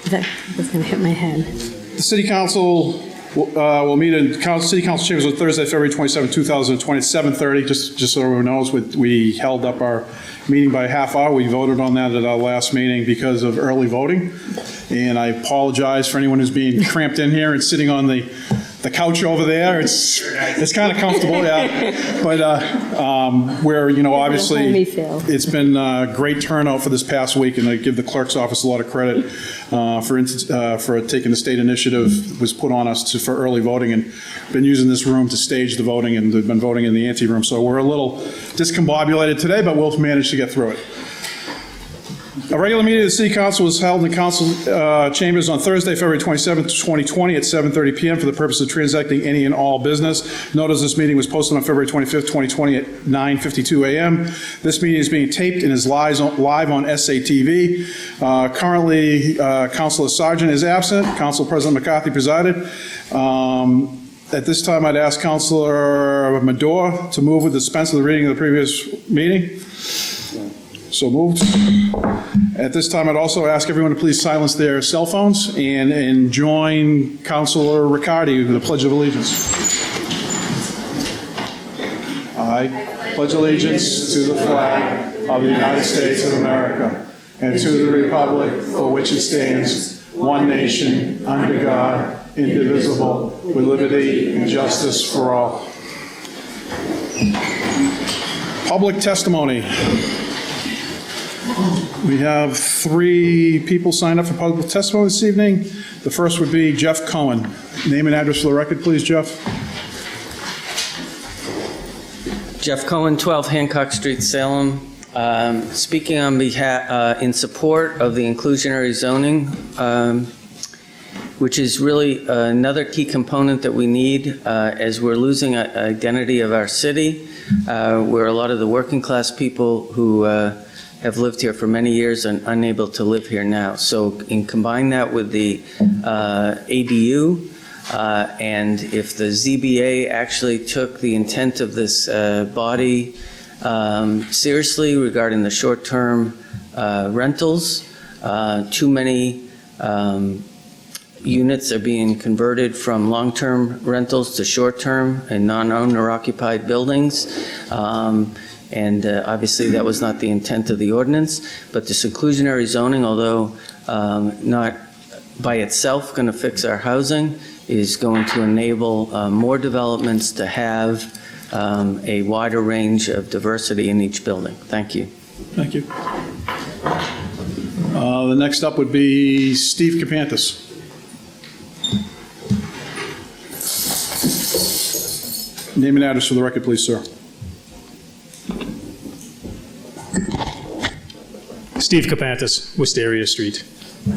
That was going to hit my head. The City Council will meet in City Council chambers on Thursday, February 27, 2020 at 7:30. Just so everyone knows, we held up our meeting by a half hour. We voted on that at our last meeting because of early voting. And I apologize for anyone who's being cramped in here and sitting on the couch over there. It's kind of comfortable, yeah. But we're, obviously, it's been a great turnout for this past week, and I give the clerk's office a lot of credit for taking the state initiative was put on us for early voting, and been using this room to stage the voting, and they've been voting in the ante room. So we're a little discombobulated today, but we'll manage to get through it. A regular meeting of the City Council was held in the Council chambers on Thursday, February 27, 2020 at 7:30 p.m. for the purpose of transacting any and all business. Notice this meeting was posted on February 25, 2020 at 9:52 a.m. This meeting is being taped and is live on SATV. Currently, Councilor Sargent is absent. Council President McCarthy presided. At this time, I'd ask Councilor Madore to move with dispense of the reading of the previous meeting. So moved. At this time, I'd also ask everyone to please silence their cell phones and join Councilor Riccardi with the Pledge of Allegiance. I pledge allegiance to the flag of the United States of America and to the republic for which it stands, one nation, under God, indivisible, with liberty and justice for all. Public testimony. We have 3 people signed up for public testimony this evening. The first would be Jeff Cohen. Name and address for the record, please, Jeff. Jeff Cohen, 12 Hancock Street, Salem. Speaking on behalf, in support of the inclusionary zoning, which is really another key component that we need as we're losing identity of our city, where a lot of the working class people who have lived here for many years and unable to live here now. So in combine that with the ADU, and if the ZBA actually took the intent of this body seriously regarding the short-term rentals, too many units are being converted from long-term rentals to short-term in non-owner occupied buildings. And obviously that was not the intent of the ordinance, but this inclusionary zoning, although not by itself going to fix our housing, is going to enable more developments to have a wider range of diversity in each building. Thank you. Thank you. The next up would be Steve Kapantis. Name and address for the record, please, sir. Steve Kapantis, Wisteria Street.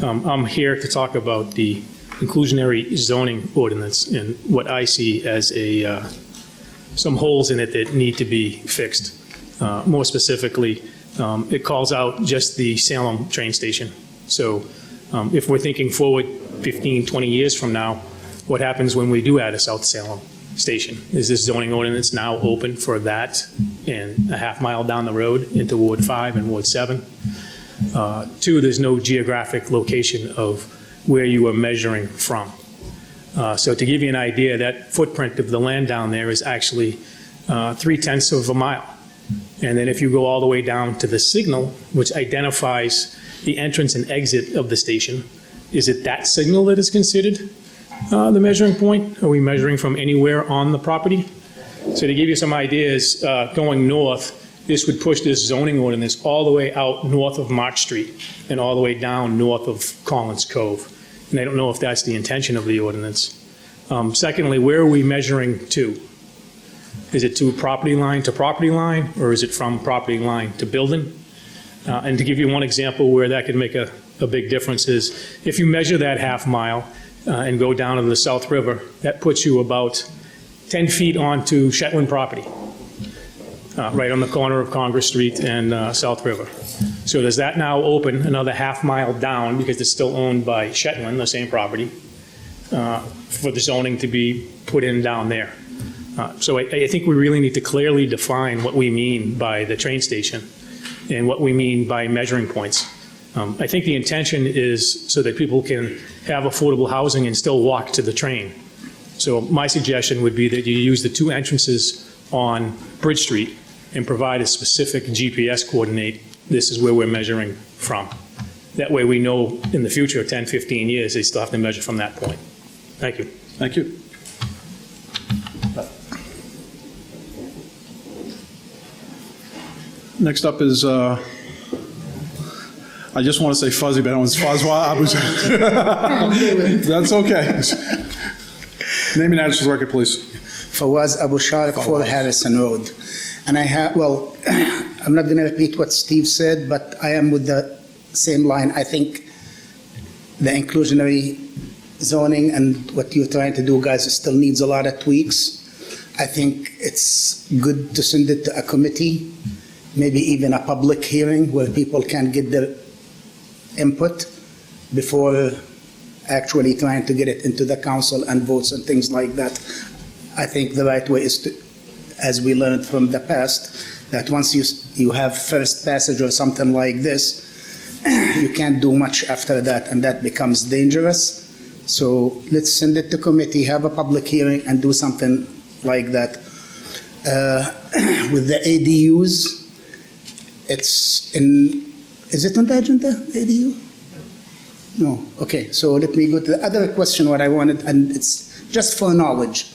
I'm here to talk about the inclusionary zoning ordinance and what I see as some holes in it that need to be fixed. More specifically, it calls out just the Salem train station. So if we're thinking forward 15, 20 years from now, what happens when we do add a South Salem station? Is this zoning ordinance now open for that and a half mile down the road into Ward 5 and Ward 7? 2, there's no geographic location of where you are measuring from. So to give you an idea, that footprint of the land down there is actually 3/10 of a mile. And then if you go all the way down to the signal, which identifies the entrance and exit of the station, is it that signal that is considered the measuring point? Are we measuring from anywhere on the property? So to give you some ideas, going north, this would push this zoning ordinance all the way out north of March Street and all the way down north of Collins Cove. And I don't know if that's the intention of the ordinance. Secondly, where are we measuring to? Is it to property line, or is it from property line to building? And to give you one example where that could make a big difference is if you measure that half mile and go down to the South River, that puts you about 10 feet onto Shetland property. Right on the corner of Congress Street and South River. So does that now open another half mile down, because it's still owned by Shetland, the same property, for the zoning to be put in down there? So I think we really need to clearly define what we mean by the train station and what we mean by measuring points. I think the intention is so that people can have affordable housing and still walk to the train. So my suggestion would be that you use the two entrances on Bridge Street and provide a specific GPS coordinate. This is where we're measuring from. That way we know in the future, 10, 15 years, they still have to measure from that point. Thank you. Thank you. Next up is, I just want to say Fuzzy, but I don't, it's Fazwa Abu. That's okay. Name and address for the record, please. Fawaz Abu Sharik, 4 Harrison Road. And I have, well, I'm not going to repeat what Steve said, but I am with the same line. I think the inclusionary zoning and what you're trying to do, guys, still needs a lot of tweaks. I think it's good to send it to a committee, maybe even a public hearing where people can get their input before actually trying to get it into the council and votes and things like that. I think the right way is to, as we learned from the past, that once you have first passage or something like this, you can't do much after that, and that becomes dangerous. So let's send it to committee, have a public hearing, and do something like that. With the ADUs, it's in, is it on the agenda, ADU? No, okay, so let me go to the other question, what I wanted, and it's just for knowledge.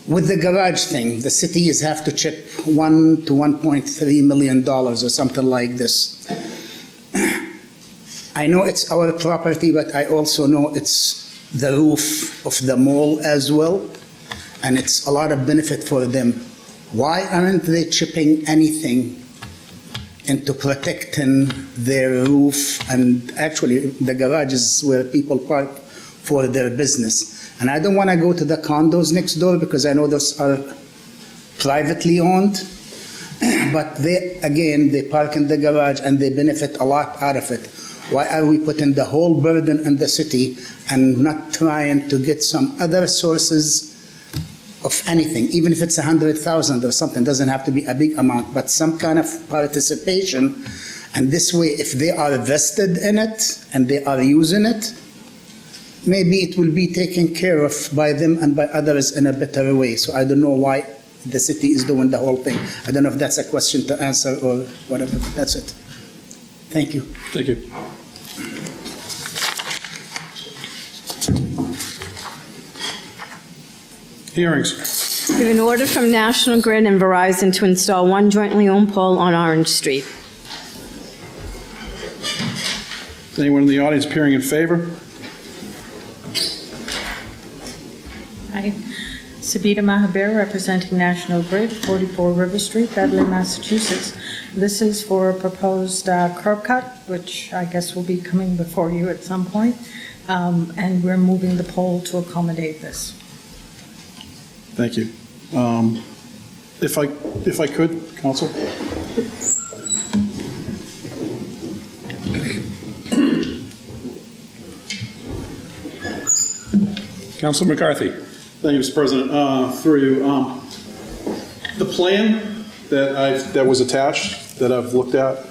With the garage thing, the cities have to chip $1 to $1.3 million or something like this. I know it's our property, but I also know it's the roof of the mall as well, and it's a lot of benefit for them. Why aren't they chipping anything into protecting their roof? And actually, the garage is where people park for their business. And I don't want to go to the condos next door because I know those are privately owned. But they, again, they park in the garage and they benefit a lot out of it. Why are we putting the whole burden on the city and not trying to get some other sources of anything, even if it's 100,000 or something, doesn't have to be a big amount, but some kind of participation. And this way, if they are vested in it and they are using it, maybe it will be taken care of by them and by others in a better way. So I don't know why the city is doing the whole thing. I don't know if that's a question to answer or whatever. That's it. Thank you. Thank you. Hearings. We have an order from National Grid and Verizon to install one jointly owned pole on Orange Street. Anyone in the audience appearing in favor? Hi, Sabita Mahabir, representing National Grid, 44 River Street, Dudley, Massachusetts. This is for a proposed curb cut, which I guess will be coming before you at some point, and we're moving the pole to accommodate this. Thank you. If I could, Council? Councilor McCarthy. Thank you, Mr. President. Through you, the plan that was attached, that I've looked at,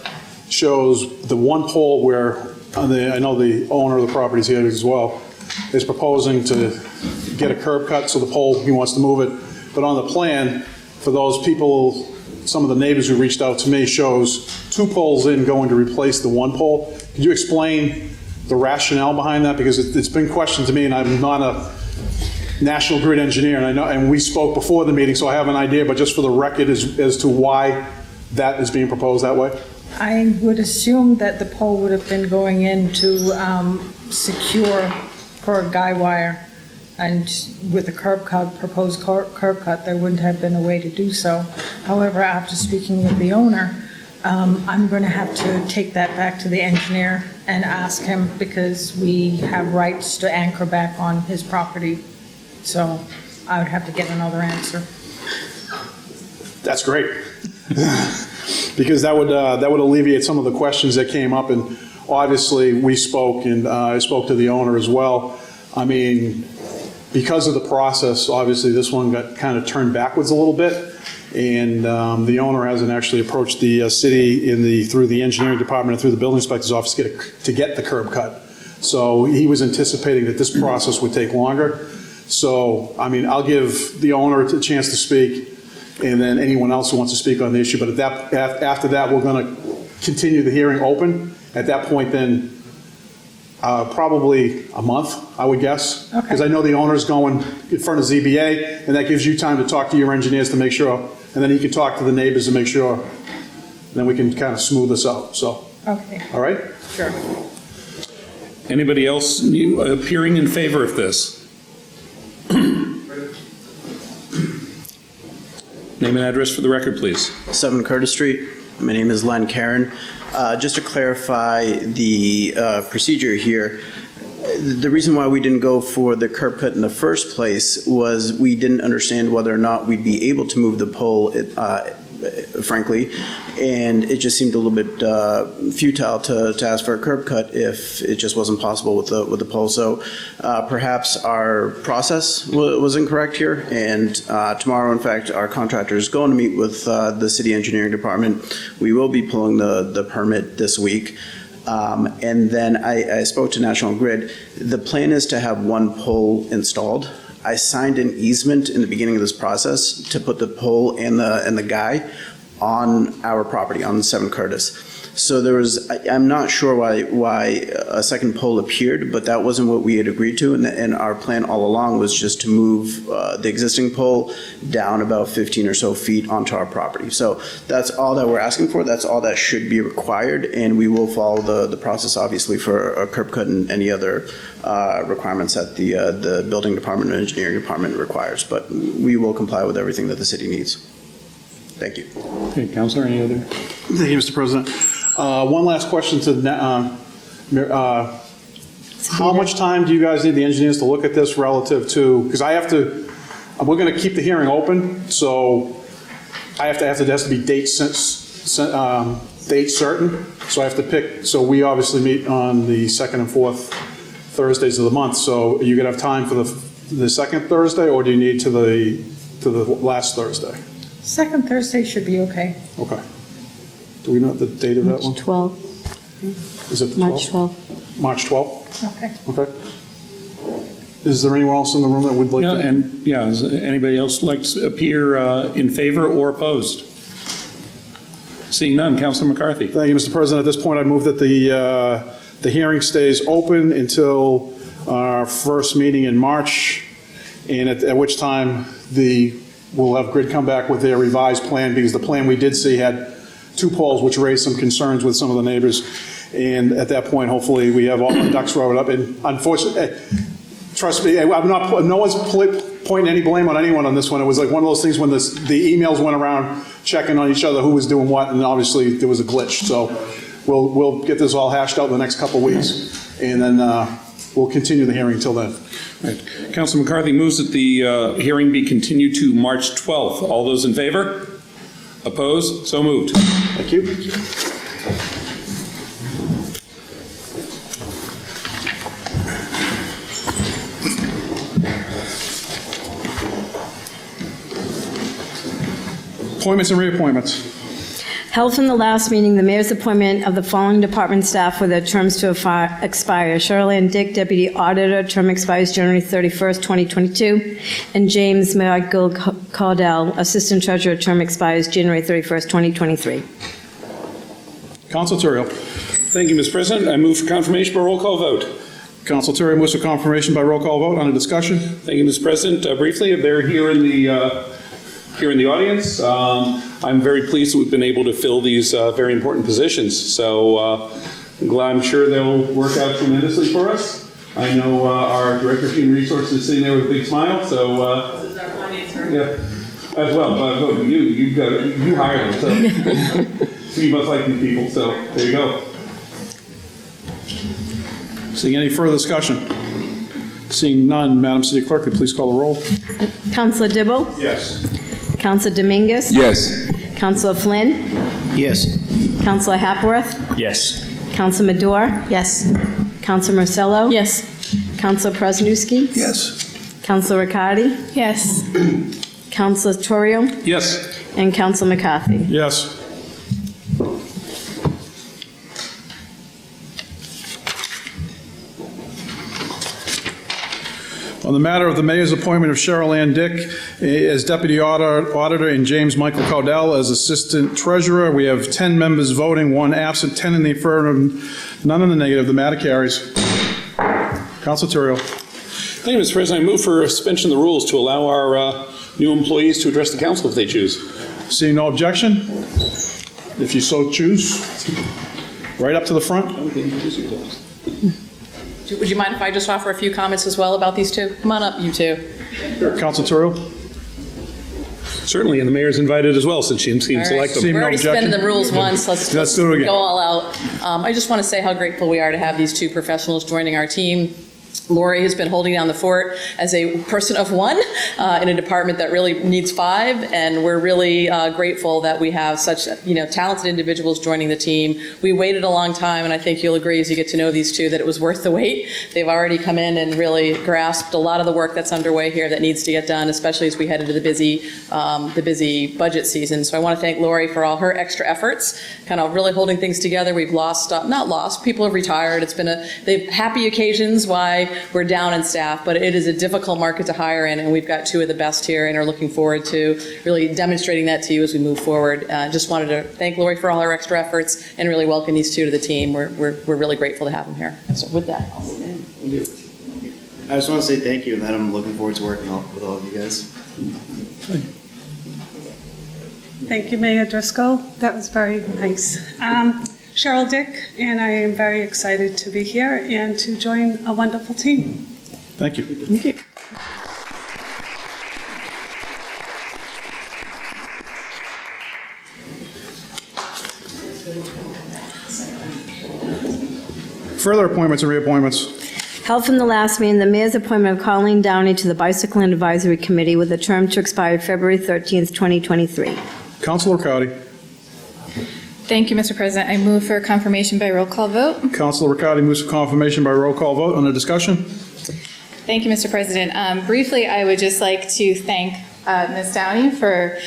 shows the one pole where, I know the owner of the property is here as well, is proposing to get a curb cut, so the pole, he wants to move it. But on the plan, for those people, some of the neighbors who reached out to me, shows 2 poles in going to replace the 1 pole. Could you explain the rationale behind that? Because it's been questioned to me, and I'm not a National Grid engineer, and I know, and we spoke before the meeting, so I have an idea, but just for the record, as to why that is being proposed that way? I would assume that the pole would have been going in to secure for a guy wire, and with the curb cut, proposed curb cut, there wouldn't have been a way to do so. However, after speaking with the owner, I'm going to have to take that back to the engineer and ask him, because we have rights to anchor back on his property. So I would have to get another answer. That's great. Because that would alleviate some of the questions that came up, and obviously we spoke, and I spoke to the owner as well. I mean, because of the process, obviously, this one got kind of turned backwards a little bit, and the owner hasn't actually approached the city through the engineering department and through the building inspector's office to get the curb cut. So he was anticipating that this process would take longer. So, I mean, I'll give the owner a chance to speak, and then anyone else who wants to speak on the issue. But after that, we're going to continue the hearing open. At that point, then, probably a month, I would guess. Okay. Because I know the owner's going in front of ZBA, and that gives you time to talk to your engineers to make sure, and then he can talk to the neighbors to make sure, and then we can kind of smooth this out, so. Okay, All right? sure. Anybody else appearing in favor of this? Name and address for the record, please. 7 Curtis Street. My name is Len Karen. Just to clarify the procedure here, the reason why we didn't go for the curb cut in the first place was we didn't understand whether or not we'd be able to move the pole, frankly, and it just seemed a little bit futile to ask for a curb cut if it just wasn't possible with the pole. So perhaps our process was incorrect here, and tomorrow, in fact, our contractor is going to meet with the city engineering department. We will be pulling the permit this week. And then I spoke to National Grid. The plan is to have one pole installed. I signed an easement in the beginning of this process to put the pole and the guy on our property, on 7 Curtis. So I'm not sure why a second pole appeared, but that wasn't what we had agreed to, and our plan all along was just to move the existing pole down about 15 or so feet onto our property. So that's all that we're asking for, that's all that should be required, and we will follow the process, obviously, for a curb cut and any other requirements that the building department and engineering department requires, but we will comply with everything that the city needs. Thank you. Okay, Councilor, any other? Thank you, Mr. President. One last question to, how much time do you guys need the engineers to look at this relative to, because we're going to keep the hearing open, so it has to be date certain, so I have to pick, so we obviously meet on the second and fourth Thursdays of the month, so are you going to have time for the second Thursday, or do you need to the last Thursday? Second Thursday should be okay. Okay. Do we know the date of that one? March 12th. Is it the 12th? March 12th. March 12th? Okay. Okay. Is there anyone else in the room that would like to? Does anybody else like to appear in favor or opposed? Seeing none, Councilor McCarthy. Thank you, Mr. President. At this point, I move that the hearing stays open until our first meeting in March, and at which time we'll have Grid come back with their revised plan, because the plan we did see had 2 poles, which raised some concerns with some of the neighbors. And at that point, hopefully, we have all the ducks rolled up. And unfortunately, trust me, no one's pointing any blame on anyone on this one. It was like one of those things when the emails went around checking on each other who was doing what, and obviously there was a glitch. So we'll get this all hashed out in the next couple of weeks, and then we'll continue the hearing until then. Right. Councilor McCarthy moves that the hearing be continued to March 12th. All those in favor? Opposed? So moved. Thank you. Appointments and reappointments. Held from the last meeting, the mayor's appointment of the following department staff with their terms to expire. Shirley Dick, Deputy Auditor, term expires January 31st, 2022. And James Michael Caudell, Assistant Treasurer, term expires January 31st, 2023. Council Terrell. Thank you, Mr. President. I move for confirmation by roll call vote. Council Terry moves for confirmation by roll call vote. On a discussion? Thank you, Mr. President. Briefly, they're here in the audience. I'm very pleased that we've been able to fill these very important positions. So I'm sure they'll work out tremendously for us. I know our Director of Human Resources is sitting there with a big smile. So this is our finance director. Yeah, as well. But you hired them, so you must like these people. So there you go. Seeing any further discussion? Seeing none, Madam City Clerk, could you please call the roll? Councilor Dibble? Yes. Councilor Dominguez? Yes. Councilor Flynn? Yes. Councilor Hapworth? Yes. Councilor Madore? Yes. Councilor Marcello? Yes. Councilor Presnewski? Yes. Counselor Riccardi, Yes. Counselor Torrio, Yes. and Counselor McCarthy. Yes. On the matter of the mayor's appointment of Cheryl Ann Dick as deputy auditor and James Michael Cowdell as assistant treasurer, we have 10 members voting, 1 absent, 10 in the affirmative, none in the negative. The matter carries. Councilor Terrio. Thank you, Mr. President. I move for suspension of the rules to allow our new employees to address the council if they choose. Seeing no objection, if you so choose, right up to the front. Would you mind if I just offer a few comments as well about these two? Come on up, you two. Councilor Terrio. Certainly, and the mayor's invited as well, since she seems to like them. Seeing We're no already objection. spending the rules once, let's do it again. go all out. I just want to say how grateful we are to have these two professionals joining our team. Lori has been holding down the fort as a person of one in a department that really needs 5, and we're really grateful that we have such talented individuals joining the team. We waited a long time, and I think you'll agree as you get to know these two that it was worth the wait. They've already come in and really grasped a lot of the work that's underway here that needs to get done, especially as we head into the busy budget season. So I want to thank Lori for all her extra efforts, kind of really holding things together. We've not lost, people have retired. It's been they've happy occasions why we're down in staff, but it is a difficult market to hire in, and we've got 2 of the best here and are looking forward to really demonstrating that to you as we move forward. Just wanted to thank Lori for all her extra efforts and really welcome these 2 to the team. We're really grateful to have them here. So with that, I'll sit down. I just want to say thank you, and that I'm looking forward to working with all of you guys. Thank you, Mayor Driscoll. That was very nice. Cheryl Dick, and I am very excited to be here and to join a wonderful team. Thank you. Thank you. Further appointments and reappointments. Held from the last meeting, the mayor's appointment of Colleen Downey to the Bicycle and Advisory Committee with a term to expire February 13th, 2023. Councilor Riccardi. Thank you, Mr. President. I move for confirmation by roll call vote. Councilor Riccardi moves for confirmation by roll call vote. Under discussion? Thank you, Mr. President. Briefly, I would just like to thank Ms. Downey for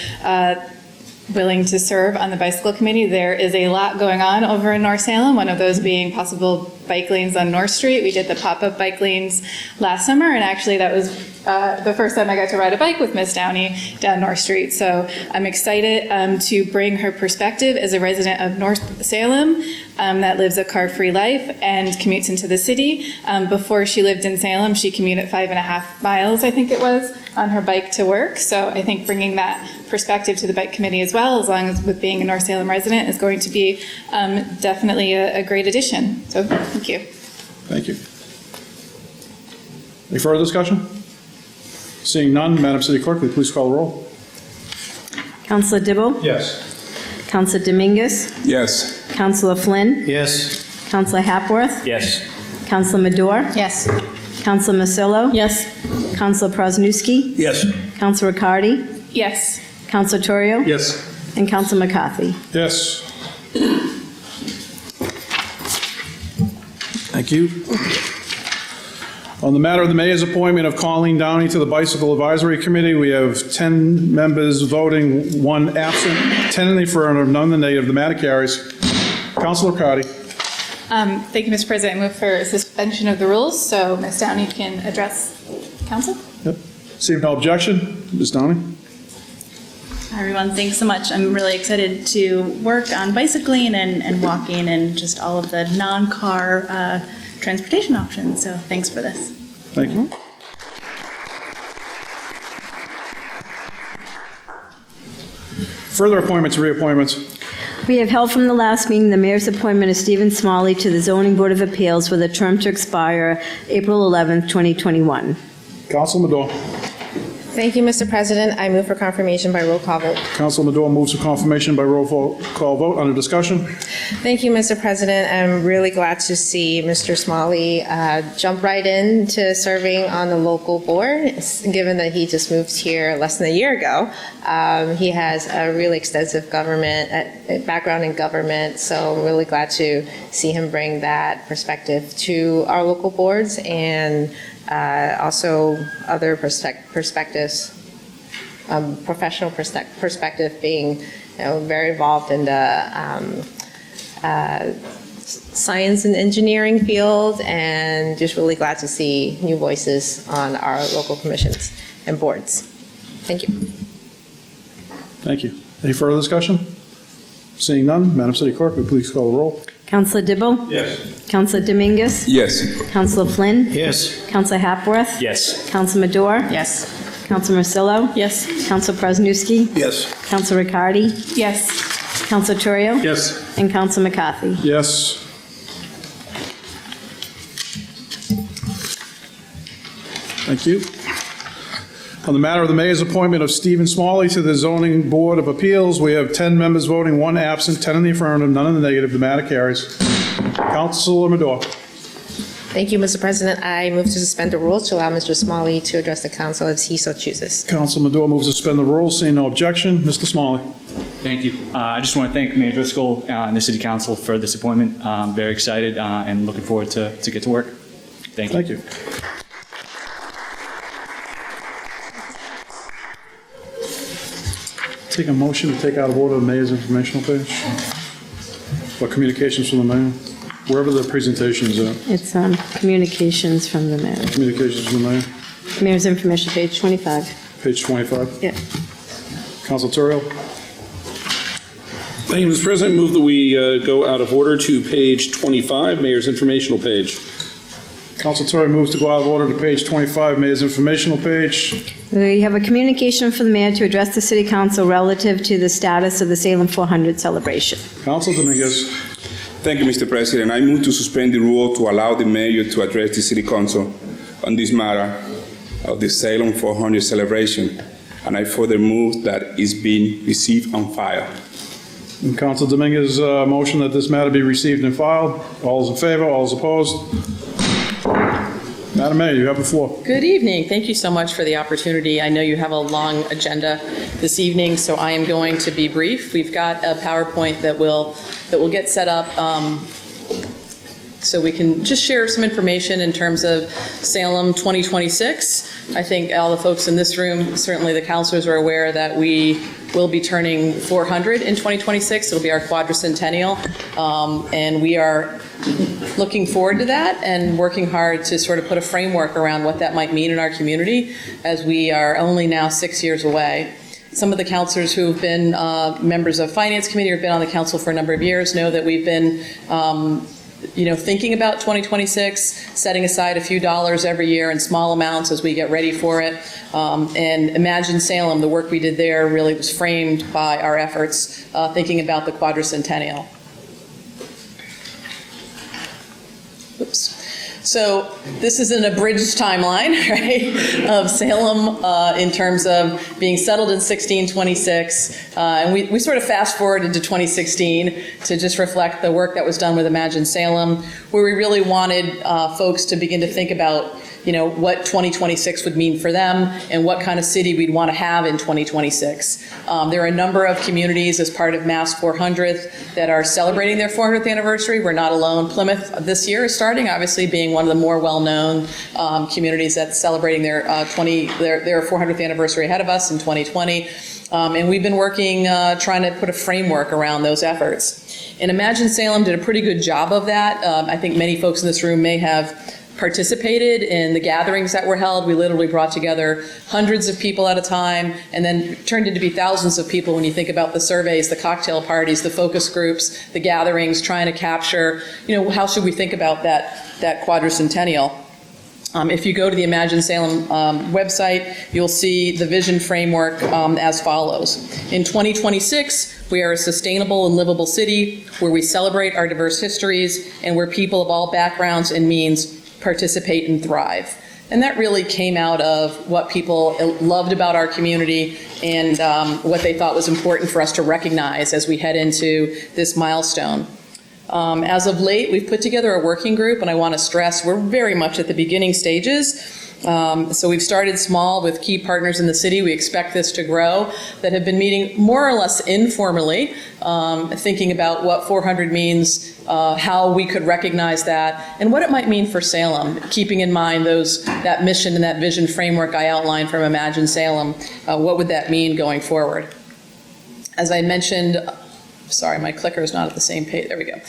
willing to serve on the bicycle committee. There is a lot going on over in North Salem, one of those being possible bike lanes on North Street. We did the pop-up bike lanes last summer, and actually that was the first time I got to ride a bike with Ms. Downey down North Street. So I'm excited to bring her perspective as a resident of North Salem that lives a car-free life and commutes into the city. Before she lived in Salem, she commuted 5.5 miles, I think it was, on her bike to work. So I think bringing that perspective to the bike committee as well, as long as with being a North Salem resident, is going to be definitely a great addition. So thank you. Thank you. Any further discussion? Seeing none, Madam City Clerk, will you please call the roll? Counselor Dibble? Yes. Counselor Dominguez? Yes. Counselor Flynn? Yes. Counselor Hapworth? Yes. Counselor Madore? Yes. Counselor Masillo? Yes. Counselor Prosnewski? Yes. Counselor Riccardi? Yes. Counselor Torrio? Yes. And Counselor McCarthy. Yes. Thank you. On the matter of the mayor's appointment of Colleen Downey to the Bicycle Advisory Committee, we have 10 members voting, 1 absent, 10 in the affirmative, none in the negative. The matter carries. Councilor Riccardi. Thank you, Mr. President. I move for suspension of the rules so Ms. Downey can address council. Yep. Seeing no objection, Ms. Downey. Hi, everyone. Thanks so much. I'm really excited to work on bicycling and walking and just all of the non-car transportation options. So thanks for this. Thank you. Further appointments and reappointments. We have held from the last meeting the mayor's appointment of Stephen Smalley to the Zoning Board of Appeals with a term to expire April 11th, 2021. Councilor Madore. Thank you, Mr. President. I move for confirmation by roll call vote. Councilor Madore moves for confirmation by roll call vote. Under discussion? Thank you, Mr. President. I'm really glad to see Mr. Smalley jump right into serving on the local board, given that he just moved here less than a year ago. He has a really extensive background in government, so I'm really glad to see him bring that perspective to our local boards and Also, other perspectives, professional perspective being very involved in the science and engineering field, and just really glad to see new voices on our local commissions and boards. Thank you. Thank you. Any further discussion? Seeing none, Madam City Clerk, will you please call the roll? Counselor Dibble? Yes. Counselor Dominguez? Yes. Counselor Flynn? Yes. Counselor Hapworth? Yes. Counselor Madore? Yes. Counselor Marcillo? Yes. Counselor Presnewski? Yes. Counselor Riccardi? Yes. Counselor Turio? Yes. And Counselor McCarthy? Yes. Thank you. On the matter of the mayor's appointment of Stephen Smalley to the Zoning Board of Appeals, we have 10 members voting, 1 absent, 10 in the affirmative, none in the negative. The matter carries. Councilor Madore. Thank you, Mr. President. I move to suspend the rules to allow Mr. Smalley to address the council as he so chooses. Councilor Madore moves to suspend the rules. Seeing no objection, Mr. Smalley. Thank you. I just want to thank Mayor Driscoll and the City Council for this appointment. I'm very excited and looking forward to get to work. Thank you. Thank you. Take a motion to take out of order the mayor's informational page. Or communications from the mayor, wherever the presentation is at. It's communications from the mayor. Communications from the mayor, Mayor's information, page 25. page 25. Yeah. Councilor Turio. Thank you, Mr. President. Move that we go out of order to page 25, Mayor's informational page. Councilor Turio moves to go out of order to page 25, mayor's informational page. We have a communication from the mayor to address the city council relative to the status of the Salem 400 celebration. Councilor Dominguez. Thank you, Mr. President. I move to suspend the rule to allow the mayor to address the city council on this matter of the Salem 400 celebration, and I further move that it's been received on file. And Councilor Dominguez, motion that this matter be received and filed. All is in favor, all is opposed. Madam Mayor, you have the floor. Good evening. Thank you so much for the opportunity. I know you have a long agenda this evening, so I am going to be brief. We've got a PowerPoint that will get set up so we can just share some information in terms of Salem 2026. I think all the folks in this room, certainly the councilors, are aware that we will be turning 400 in 2026. It'll be our quadricentennial, and we are looking forward to that and working hard to sort of put a framework around what that might mean in our community, as we are only now 6 years away. Some of the councilors who have been members of Finance Committee or been on the council for a number of years know that we've been thinking about 2026, setting aside a few dollars every year in small amounts as we get ready for it. And Imagine Salem, the work we did there really was framed by our efforts thinking about the quadricentennial. Oops. So this is an abridged timeline, right, of Salem in terms of being settled in 1626. And we sort of fast forwarded to 2016 to just reflect the work that was done with Imagine Salem, where we really wanted folks to begin to think about what 2026 would mean for them and what kind of city we'd want to have in 2026. There are a number of communities as part of Mass 400th that are celebrating their 400th anniversary. We're not alone. Plymouth this year is starting, obviously being one of the more well-known communities that's celebrating their 400th anniversary ahead of us in 2020. And we've been working, trying to put a framework around those efforts. And Imagine Salem did a pretty good job of that. I think many folks in this room may have participated in the gatherings that were held. We literally brought together hundreds of people at a time, and then turned into be thousands of people when you think about the surveys, the cocktail parties, the focus groups, the gatherings, trying to capture, how should we think about that quadricentennial. If you go to the Imagine Salem website, you'll see the vision framework as follows. In 2026, we are a sustainable and livable city where we celebrate our diverse histories and where people of all backgrounds and means participate and thrive. And that really came out of what people loved about our community and what they thought was important for us to recognize as we head into this milestone. As of late, we've put together a working group, and I want to stress we're very much at the beginning stages. So we've started small with key partners in the city. We expect this to grow, that have been meeting more or less informally, thinking about what 400 means, how we could recognize that, and what it might mean for Salem, keeping in mind that mission and that vision framework I outlined from Imagine Salem. What would that mean going forward? As I mentioned, sorry, my clicker is not at the same page. There we go.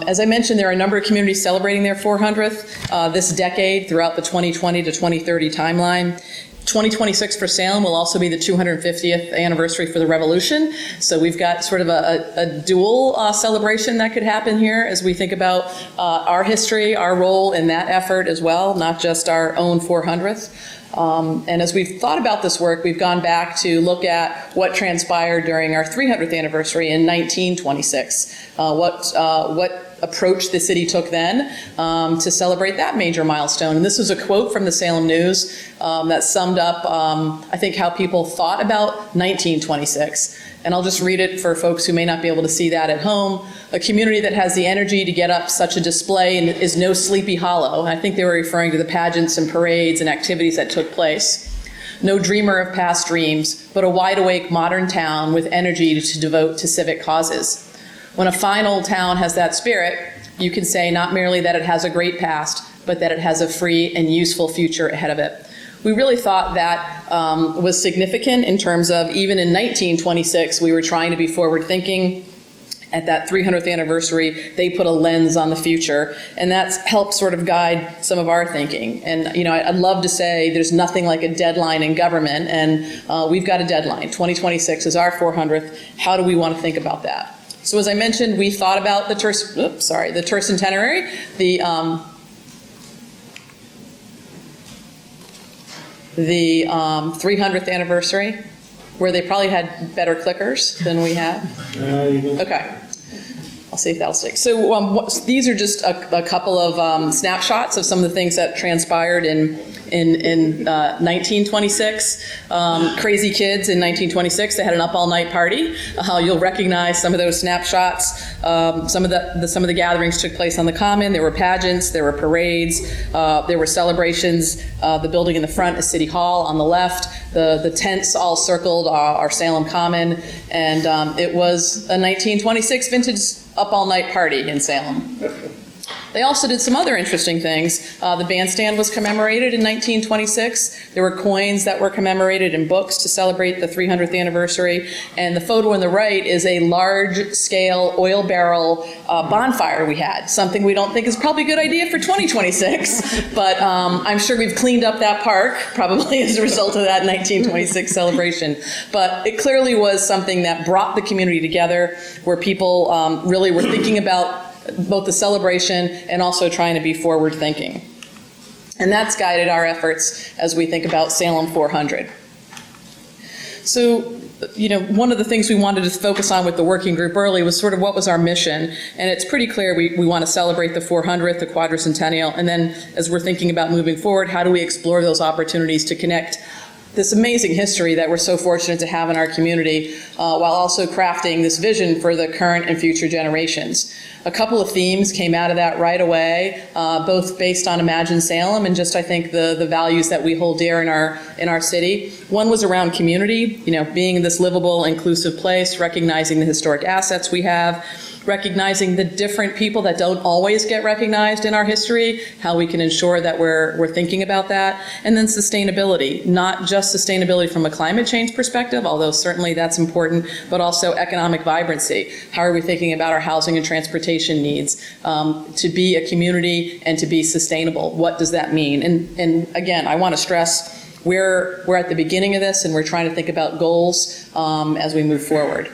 As I mentioned, there are a number of communities celebrating their 400th this decade throughout the 2020 to 2030 timeline. 2026 for Salem will also be the 250th anniversary for the Revolution. So we've got sort of a dual celebration that could happen here as we think about our history, our role in that effort as well, not just our own 400th. And as we've thought about this work, we've gone back to look at what transpired during our 300th anniversary in 1926, what approach the city took then to celebrate that major milestone. And this was a quote from the Salem News that summed up, I think, how people thought about 1926. And I'll just read it for folks who may not be able to see that at home. A community that has the energy to get up such a display and is no Sleepy Hollow. And I think they were referring to the pageants and parades and activities that took place. No dreamer of past dreams, but a wide-awake modern town with energy to devote to civic causes. When a fine old town has that spirit, you can say not merely that it has a great past, but that it has a free and useful future ahead of it. We really thought that was significant in terms of even in 1926, we were trying to be forward-thinking. At that 300th anniversary, they put a lens on the future, and that's helped sort of guide some of our thinking. And, you know, I'd love to say there's nothing like a deadline in government, and we've got a deadline. 2026 is our 400th. How do we want to think about that? So as I mentioned, we thought about the tercentenary, the 300th anniversary, where they probably had better clickers than we have. Okay. I'll see if that'll stick. So these are just a couple of snapshots of some of the things that transpired in 1926. Crazy Kids in 1926, they had an up-all-night party. You'll recognize some of those snapshots. Some of the gatherings took place on the Common. There were pageants, there were parades, there were celebrations. The building in the front is City Hall. On the left, the tents all circled our Salem Common, and it was a 1926 vintage up-all-night party in Salem. They also did some other interesting things. The bandstand was commemorated in 1926. There were coins that were commemorated in books to celebrate the 300th anniversary. And the photo on the right is a large-scale oil barrel bonfire we had, something we don't think is probably a good idea for 2026. But I'm sure we've cleaned up that park, probably as a result of that 1926 celebration. But it clearly was something that brought the community together, where people really were thinking about both the celebration and also trying to be forward-thinking. And that's guided our efforts as we think about Salem 400. So, you know, one of the things we wanted to focus on with the working group early was sort of what was our mission. And it's pretty clear we want to celebrate the 400th, the quadricentennial, and then as we're thinking about moving forward, how do we explore those opportunities to connect this amazing history that we're so fortunate to have in our community, while also crafting this vision for the current and future generations. A couple of themes came out of that right away, both based on Imagine Salem and just, I think, the values that we hold dear in our city. One was around community, you know, being this livable, inclusive place, recognizing the historic assets we have, recognizing the different people that don't always get recognized in our history, how we can ensure that we're thinking about that, and then sustainability, not just sustainability from a climate change perspective, although certainly that's important, but also economic vibrancy. How are we thinking about our housing and transportation needs to be a community and to be sustainable? What does that mean? And again, I want to stress we're at the beginning of this, and we're trying to think about goals as we move forward.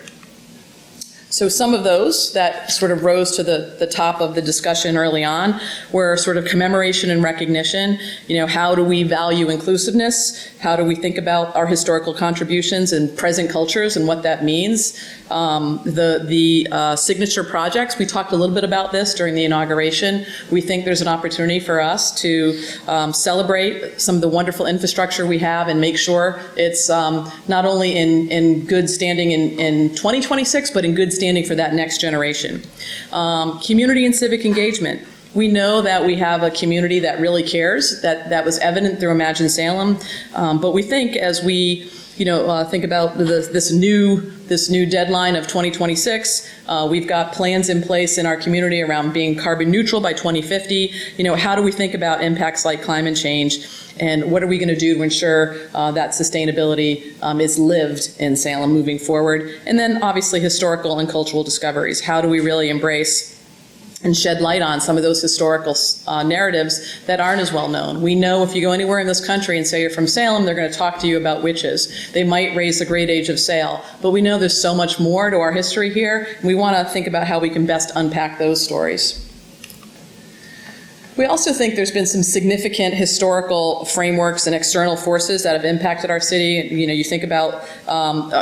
So some of those that sort of rose to the top of the discussion early on were sort of commemoration and recognition. You know, how do we value inclusiveness? How do we think about our historical contributions and present cultures and what that means? The signature projects, we talked a little bit about this during the inauguration. We think there's an opportunity for us to celebrate some of the wonderful infrastructure we have and make sure it's not only in good standing in 2026, but in good standing for that next generation. Community and civic engagement. We know that we have a community that really cares, that was evident through Imagine Salem, but we think as we think about this new deadline of 2026. We've got plans in place in our community around being carbon neutral by 2050. How do we think about impacts like climate change, and what are we going to do to ensure that sustainability is lived in Salem moving forward? And then obviously historical and cultural discoveries. How do we really embrace and shed light on some of those historical narratives that aren't as well known? We know if you go anywhere in this country and say you're from Salem, they're going to talk to you about witches. They might raise the great age of sail, but we know there's so much more to our history here, and we want to think about how we can best unpack those stories. We also think there's been some significant historical frameworks and external forces that have impacted our city. You think about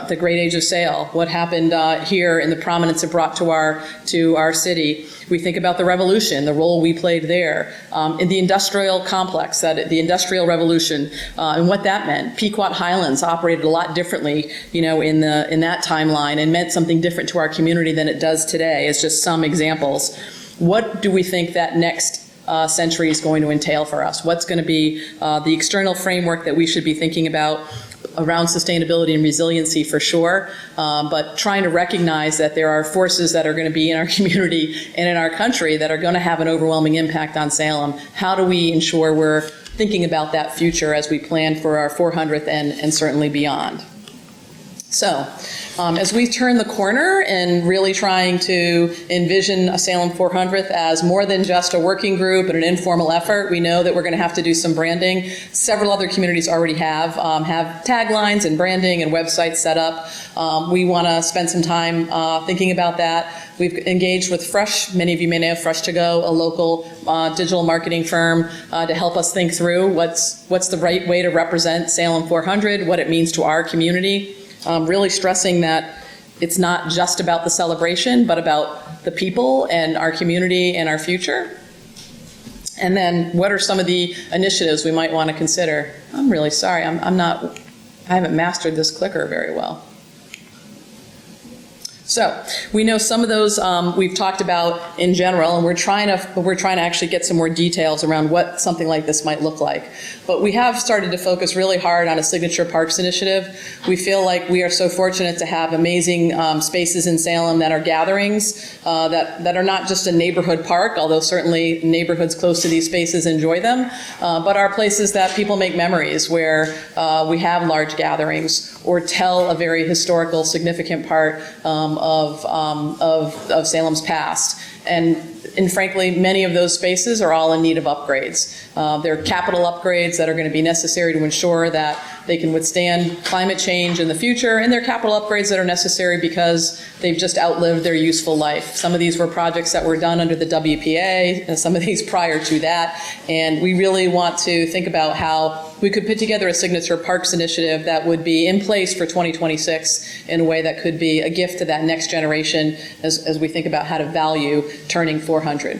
the Great Age of Sail, what happened here and the prominence it brought to our city. We think about the Revolution, the role we played there, in the industrial complex, the Industrial Revolution, and what that meant. Pequot Highlands operated a lot differently, in that timeline, and meant something different to our community than it does today. As just some examples. What do we think that next century is going to entail for us? What's going to be the external framework that we should be thinking about around sustainability and resiliency for sure, but trying to recognize that there are forces that are going to be in our community and in our country that are going to have an overwhelming impact on Salem. How do we ensure we're thinking about that future as we plan for our 400th and certainly beyond? So, as we turn the corner and really trying to envision a Salem 400th as more than just a working group and an informal effort, we know that we're going to have to do some branding. Several other communities already have taglines and branding and websites set up. We want to spend some time thinking about that. We've engaged with Fresh. Many of you may know Fresh to Go, a local digital marketing firm, to help us think through what's the right way to represent Salem 400, what it means to our community. Really stressing that it's not just about the celebration, but about the people and our community and our future. And then what are some of the initiatives we might want to consider? I'm really sorry, I haven't mastered this clicker very well. So we know some of those we've talked about in general, and we're trying to actually get some more details around what something like this might look like. But we have started to focus really hard on a signature parks initiative. We feel like we are so fortunate to have amazing spaces in Salem that are gatherings that are not just a neighborhood park, although certainly neighborhoods close to these spaces enjoy them, but are places that people make memories where we have large gatherings or tell a very historical, significant part of Salem's past. And frankly, many of those spaces are all in need of upgrades. They're capital upgrades that are going to be necessary to ensure that they can withstand climate change in the future, and they're capital upgrades that are necessary because they've just outlived their useful life. Some of these were projects that were done under the WPA, and some of these prior to that, and we really want to think about how we could put together a signature parks initiative that would be in place for 2026 in a way that could be a gift to that next generation as we think about how to value turning 400.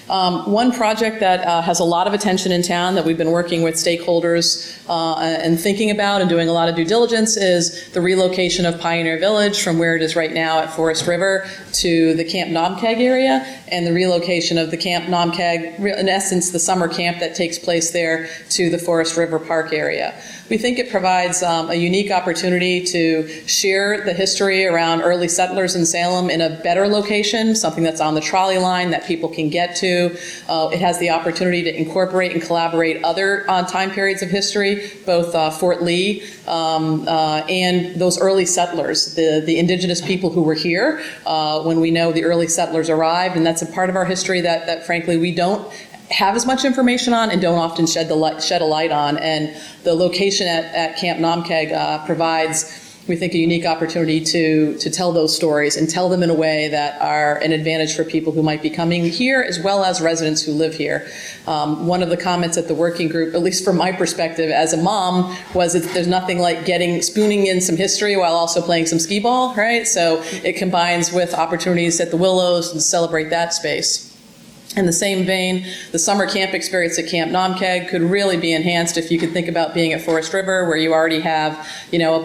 One project that has a lot of attention in town that we've been working with stakeholders and thinking about and doing a lot of due diligence is the relocation of Pioneer Village from where it is right now at Forest River to the Camp Nomkeg area, and the relocation of the Camp Nomkeg, in essence the summer camp that takes place there, to the Forest River Park area. We think it provides a unique opportunity to share the history around early settlers in Salem in a better location, something that's on the trolley line that people can get to. It has the opportunity to incorporate and collaborate other time periods of history, both Fort Lee and those early settlers, the indigenous people who were here when we know the early settlers arrived, and that's a part of our history that frankly we don't have as much information on and don't often shed a light on. And the location at Camp Nomkeg provides, we think, a unique opportunity to tell those stories and tell them in a way that are an advantage for people who might be coming here as well as residents who live here. One of the comments at the working group, at least from my perspective as a mom, was that there's nothing like spooning in some history while also playing some skee ball, right? So it combines with opportunities at the Willows to celebrate that space. In the same vein, the summer camp experience at Camp Nomkeg could really be enhanced if you could think about being at Forest River, where you already have,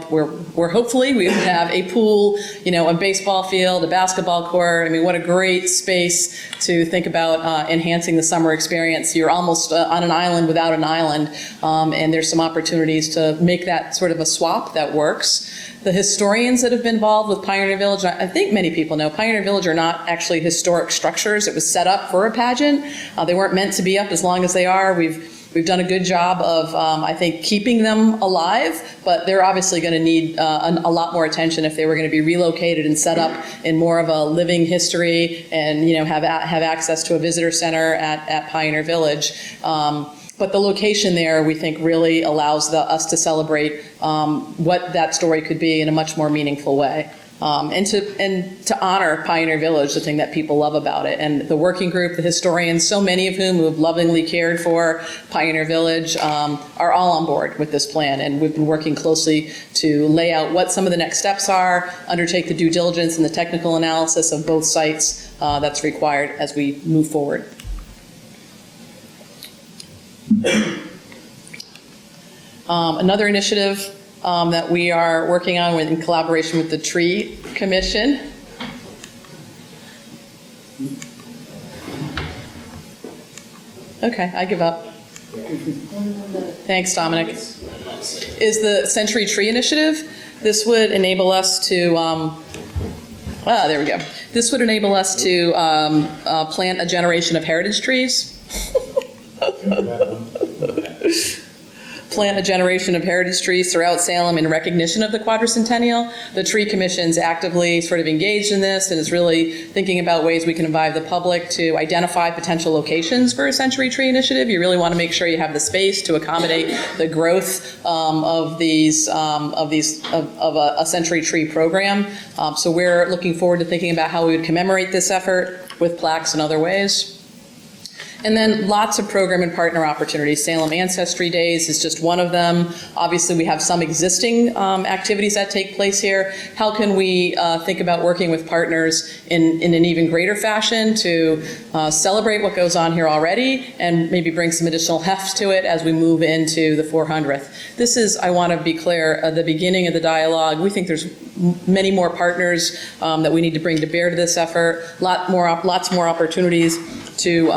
where hopefully we would have a pool, a baseball field, a basketball court. I mean, what a great space to think about enhancing the summer experience. You're almost on an island without an island, and there's some opportunities to make that sort of a swap that works. The historians that have been involved with Pioneer Village, I think many people know, Pioneer Village are not actually historic structures. It was set up for a pageant. They weren't meant to be up as long as they are. We've done a good job of, I think, keeping them alive, but they're obviously going to need a lot more attention if they were going to be relocated and set up in more of a living history and, have access to a visitor center at Pioneer Village. But the location there, we think, really allows us to celebrate what that story could be in a much more meaningful way. And to honor Pioneer Village, the thing that people love about it. And the working group, the historians, so many of whom have lovingly cared for Pioneer Village, are all on board with this plan. And we've been working closely to lay out what some of the next steps are, undertake the due diligence and the technical analysis of both sites that's required as we move forward. Another initiative that we are working on in collaboration with the Tree Commission. Okay, I give up. Thanks, Dominic. Is the Century Tree Initiative. This would enable us to, there we go. This would enable us to plant a generation of heritage trees. Plant a generation of heritage trees throughout Salem in recognition of the quadricentennial. The Tree Commission's actively sort of engaged in this and is really thinking about ways we can invite the public to identify potential locations for a Century Tree Initiative. You really want to make sure you have the space to accommodate the growth of a Century Tree program. So we're looking forward to thinking about how we would commemorate this effort with plaques and other ways. And then lots of program and partner opportunities. Salem Ancestry Days is just one of them. Obviously, we have some existing activities that take place here. How can we think about working with partners in an even greater fashion to celebrate what goes on here already and maybe bring some additional heft to it as we move into the 400th? This is, I want to be clear, at the beginning of the dialogue. We think there's many more partners that we need to bring to bear to this effort. Lots more opportunities to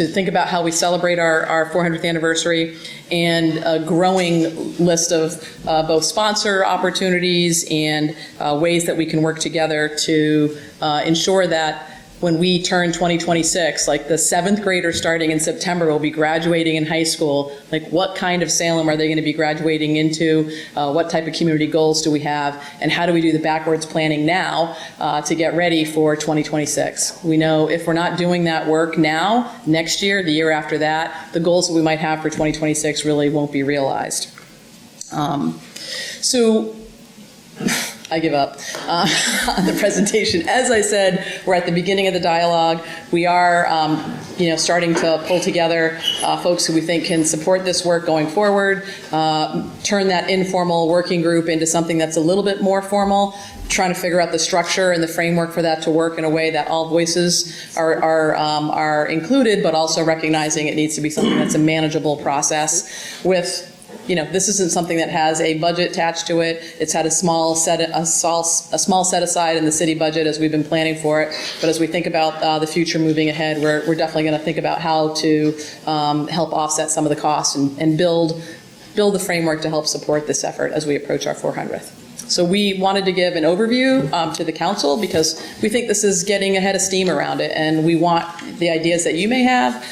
think about how we celebrate our 400th anniversary, and a growing list of both sponsor opportunities and ways that we can work together to ensure that when we turn 2026, like the 7th graders starting in September will be graduating in high school, like what kind of Salem are they going to be graduating into? What type of community goals do we have? And how do we do the backwards planning now to get ready for 2026? We know if we're not doing that work now, next year, the year after that, the goals that we might have for 2026 really won't be realized. So I give up on the presentation. As I said, we're at the beginning of the dialogue. We are, starting to pull together folks who we think can support this work going forward, turn that informal working group into something that's a little bit more formal, trying to figure out the structure and the framework for that to work in a way that all voices are included, but also recognizing it needs to be something that's a manageable process with. This isn't something that has a budget attached to it. It's had a small set aside in the city budget as we've been planning for it. But as we think about the future moving ahead, we're definitely going to think about how to help offset some of the costs and build the framework to help support this effort as we approach our 400th. So we wanted to give an overview to the council because we think this is getting a head of steam around it, and we want the ideas that you may have,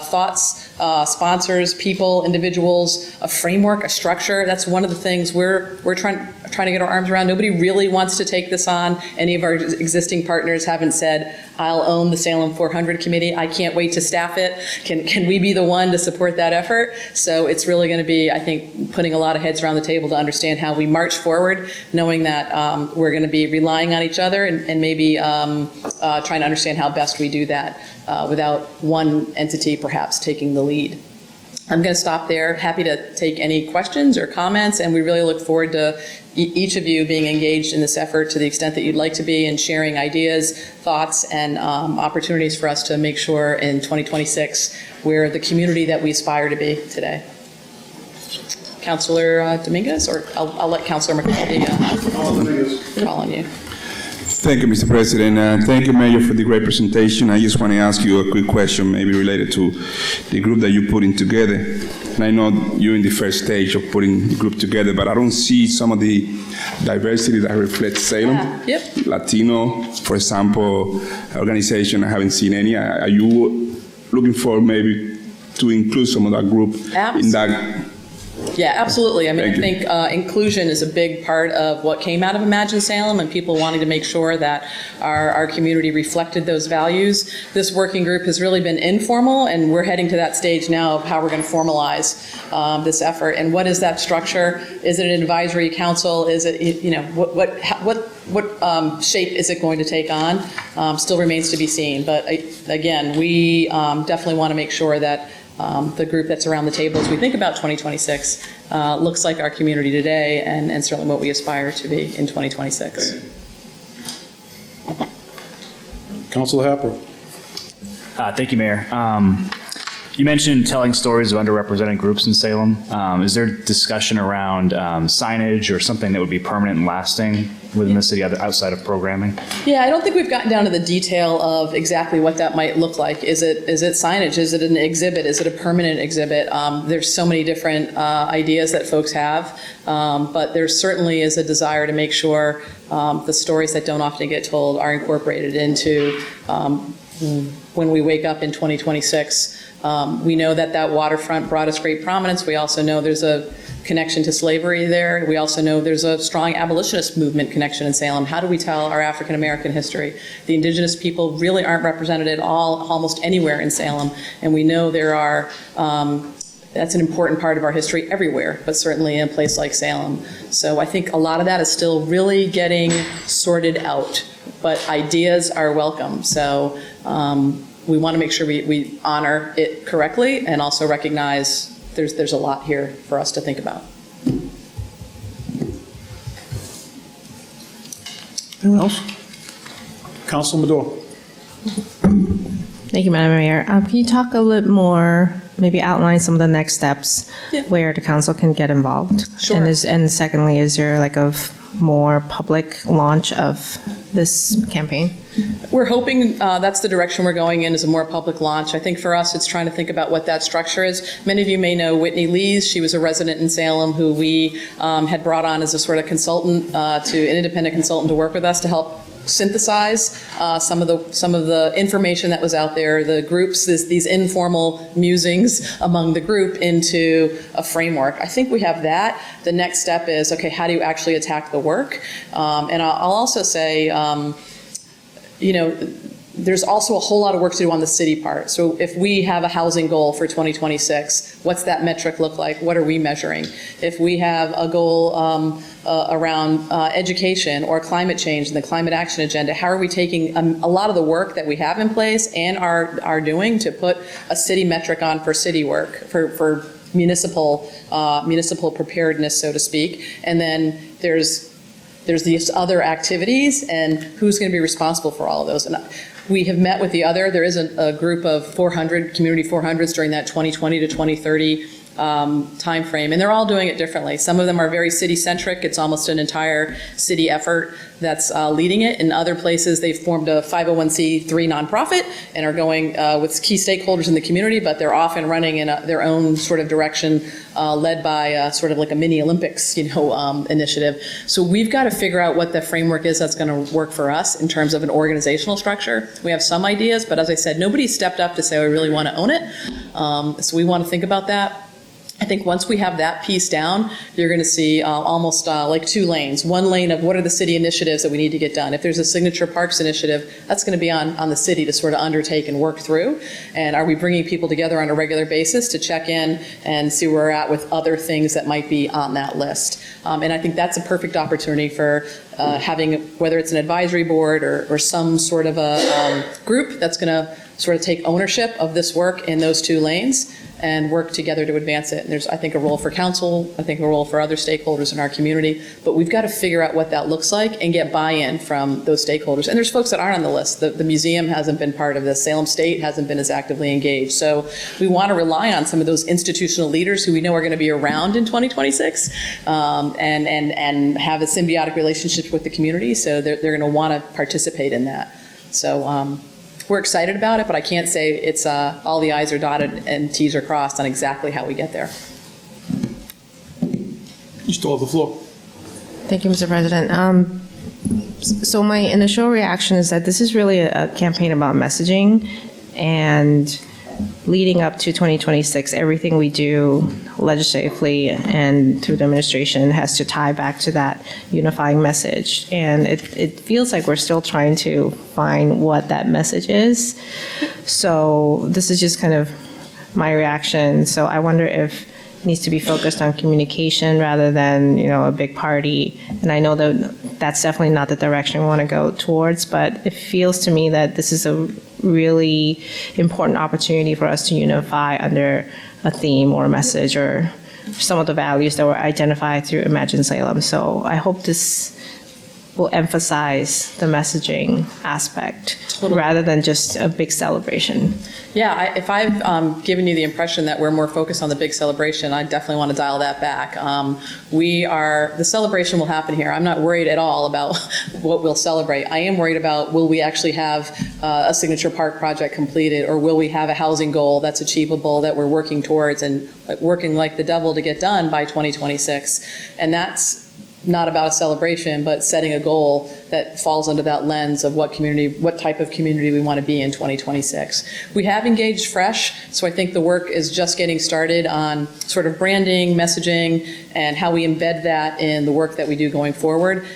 thoughts, sponsors, people, individuals, a framework, a structure. That's one of the things we're trying to get our arms around. Nobody really wants to take this on. Any of our existing partners haven't said, I'll own the Salem 400 committee. I can't wait to staff it. Can we be the one to support that effort? So it's really going to be, I think, putting a lot of heads around the table to understand how we march forward, knowing that we're going to be relying on each other and maybe trying to understand how best we do that without one entity perhaps taking the lead. I'm going to stop there. Happy to take any questions or comments, and we really look forward to each of you being engaged in this effort to the extent that you'd like to be, and sharing ideas, thoughts, and opportunities for us to make sure in 2026 we're the community that we aspire to be today. Councilor Dominguez, or I'll let Councilor McCarthy call on you. Thank you, Mr. President. Thank you, Mayor, for the great presentation. I just want to ask you a quick question, maybe related to the group that you're putting together. And I know you're in the first stage of putting the group together, but I don't see some of the diversity that reflects Salem. Yep. Latino, for example, organization, I haven't seen any. Are you looking for maybe to include some of that group in that? Yeah, absolutely. I mean, Thank I think inclusion is a big part of what came out of Imagine Salem, and people wanting to make sure that our community reflected those values. This working group has really been informal, and we're heading to that stage now of how we're going to formalize this effort. And what is that structure? Is it an advisory council? Is it, you know, what shape is it going to take on? Still remains to be seen. But again, we definitely want to make sure that the group that's around the table as we think about 2026 looks like our community today, and certainly what we aspire to be in 2026. Councilor Happer. Thank you, Mayor. You mentioned telling stories of underrepresented groups in Salem. Is there discussion around signage or something that would be permanent and lasting within the city outside of programming? Yeah, I don't think we've gotten down to the detail of exactly what that might look like. Is it signage? Is it an exhibit? Is it a permanent exhibit? There's so many different ideas that folks have, but there certainly is a desire to make sure the stories that don't often get told are incorporated into when we wake up in 2026. We know that waterfront brought us great prominence. We also know there's a connection to slavery there. We also know there's a strong abolitionist movement connection in Salem. How do we tell our African American history? The indigenous people really aren't represented at all, almost anywhere in Salem, and we know there are, that's an important part of our history everywhere, but certainly in a place like Salem. So I think a lot of that is still really getting sorted out, but ideas are welcome. So we want to make sure we honor it correctly and also recognize there's a lot here for us to think about. Anyone else? Councilor Madore. Thank you, Madam Mayor. Can you talk a little more, maybe outline some of the next steps where the council can get involved? Sure. And secondly, is there like a more public launch of this campaign? We're hoping that's the direction we're going in, is a more public launch. I think for us, it's trying to think about what that structure is. Many of you may know Whitney Lees. She was a resident in Salem who we had brought on as a sort of consultant, an independent consultant to work with us to help synthesize some of the information that was out there, the groups, these informal musings among the group into a framework. I think we have that. The next step is, okay, how do you actually attack the work? And I'll also say, you know, there's also a whole lot of work to do on the city part. So if we have a housing goal for 2026, what's that metric look like? What are we measuring? If we have a goal around education or climate change and the climate action agenda, how are we taking a lot of the work that we have in place and are doing to put a city metric on for city work, for municipal preparedness, so to speak. And then there's these other activities, and who's going to be responsible for all of those. And we have met with there is a group of 400, community 400s during that 2020 to 2030 time frame, and they're all doing it differently. Some of them are very city-centric. It's almost an entire city effort that's leading it. In other places, they've formed a 501c3 nonprofit and are going with key stakeholders in the community, but they're often running in their own sort of direction, led by sort of like a mini Olympics, initiative. So we've got to figure out what the framework is that's going to work for us in terms of an organizational structure. We have some ideas, but as I said, nobody stepped up to say, we really want to own it. So we want to think about that. I think once we have that piece down, you're going to see almost like two lanes. One lane of what are the city initiatives that we need to get done. If there's a signature parks initiative, that's going to be on the city to sort of undertake and work through. And are we bringing people together on a regular basis to check in and see where we're at with other things that might be on that list? And I think that's a perfect opportunity for having, whether it's an advisory board or some sort of a group that's going to sort of take ownership of this work in those two lanes. and work together to advance it. And there's, I think, a role for council, I think a role for other stakeholders in our community, but we've got to figure out what that looks like and get buy-in from those stakeholders. And there's folks that aren't on the list. The museum hasn't been part of this. Salem State hasn't been as actively engaged. So we want to rely on some of those institutional leaders who we know are going to be around in 2026 and have a symbiotic relationship with the community. So they're going to want to participate in that. So we're excited about it, but I can't say it's all the I's are dotted and T's are crossed on exactly how we get there. You still have the floor. Thank you, Mr. President. So my initial reaction is that this is really a campaign about messaging, and leading up to 2026, everything we do legislatively and through the administration has to tie back to that unifying message. And it feels like we're still trying to find what that message is. So this is just kind of my reaction. So I wonder if it needs to be focused on communication rather than, a big party. And I know that that's definitely not the direction we want to go towards, but it feels to me that this is a really important opportunity for us to unify under a theme or a message or some of the values that were identified through Imagine Salem. So I hope this will emphasize the messaging aspect rather than just a big celebration. Yeah, if I've given you the impression that we're more focused on the big celebration, I definitely want to dial that back. The celebration will happen here. I'm not worried at all about what we'll celebrate. I am worried about, will we actually have a signature park project completed, or will we have a housing goal that's achievable that we're working towards and working like the devil to get done by 2026? And that's not about a celebration, but setting a goal that falls under that lens of what type of community we want to be in 2026. We have engaged fresh, so I think the work is just getting started on sort of branding, messaging, and how we embed that in the work that we do going forward.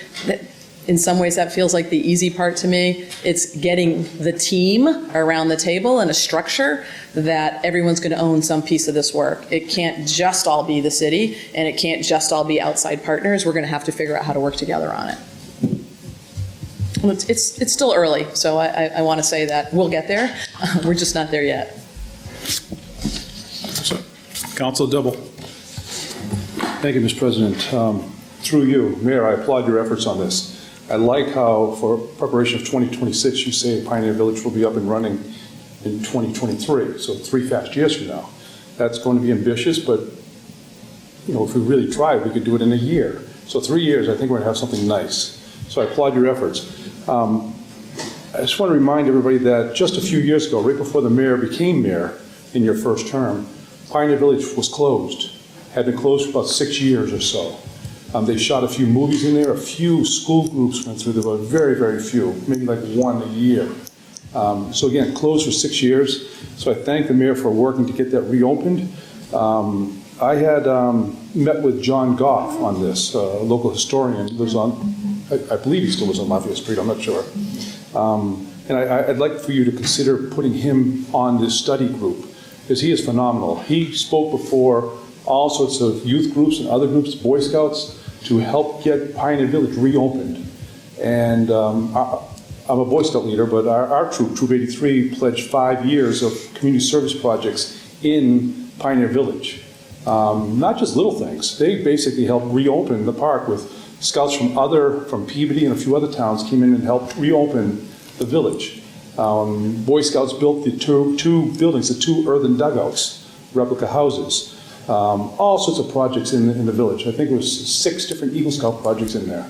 In some ways, that feels like the easy part to me. It's getting the team around the table and a structure that everyone's going to own some piece of this work. It can't just all be the city, and it can't just all be outside partners. We're going to have to figure out how to work together on it. Well, it's still early, so I want to say that we'll get there. We're just not there yet. Councilor Dibble. Thank you, Mr. President. Through you, Mayor, I applaud your efforts on this. I like how, for preparation of 2026, you say Pioneer Village will be up and running in 2023, so 3 fast years from now. That's going to be ambitious, but if we really tried, we could do it in a year. So 3 years, I think we're going to have something nice. So I applaud your efforts. I just want to remind everybody that just a few years ago, right before the mayor became mayor in your first term, Pioneer Village was closed, had been closed for about 6 years or so. They shot a few movies in there, a few school groups went through there, but very, very few, maybe like one a year. So again, closed for 6 years. So I thank the mayor for working to get that reopened. I had met with John Goff on this, a local historian, lives on, I believe he still lives on Lafayette Street, I'm not sure. And I'd like for you to consider putting him on this study group, because he is phenomenal. He spoke before all sorts of youth groups and other groups, Boy Scouts, to help get Pioneer Village reopened. And I'm a Boy Scout leader, but our troop, Troop 83, pledged 5 years of community service projects in Pioneer Village. Not just little things. They basically helped reopen the park with scouts from Peabody and a few other towns came in and helped reopen the village. Boy Scouts built the two buildings, the 2 earthen dugouts, replica houses. All sorts of projects in the village. I think it was 6 different Eagle Scout projects in there.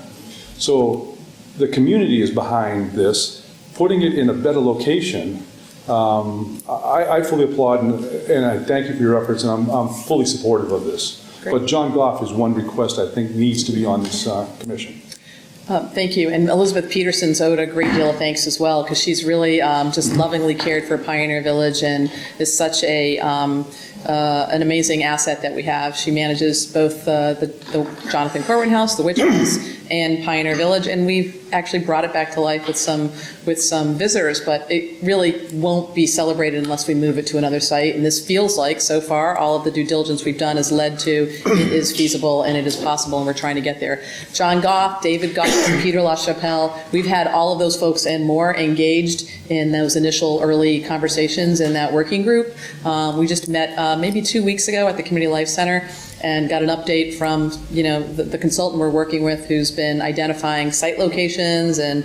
So the community is behind this, putting it in a better location. I fully applaud and I thank you for your efforts, and I'm fully supportive of this. Great. But John Goff is one request I think needs to be on this commission. Thank you. And Elizabeth Peterson's owed a great deal of thanks as well, because she's really just lovingly cared for Pioneer Village and is such an amazing asset that we have. She manages both the Jonathan Corwin House, the Witch House, and Pioneer Village, and we've actually brought it back to life with some visitors, but it really won't be celebrated unless we move it to another site. And this feels like, so far, all of the due diligence we've done has led to it is feasible and it is possible, and we're trying to get there. John Goff, David Goff, Peter LaChapelle, we've had all of those folks and more engaged in those initial early conversations in that working group. We just met maybe 2 weeks ago at the Community Life Center and got an update from, the consultant we're working with who's been identifying site locations and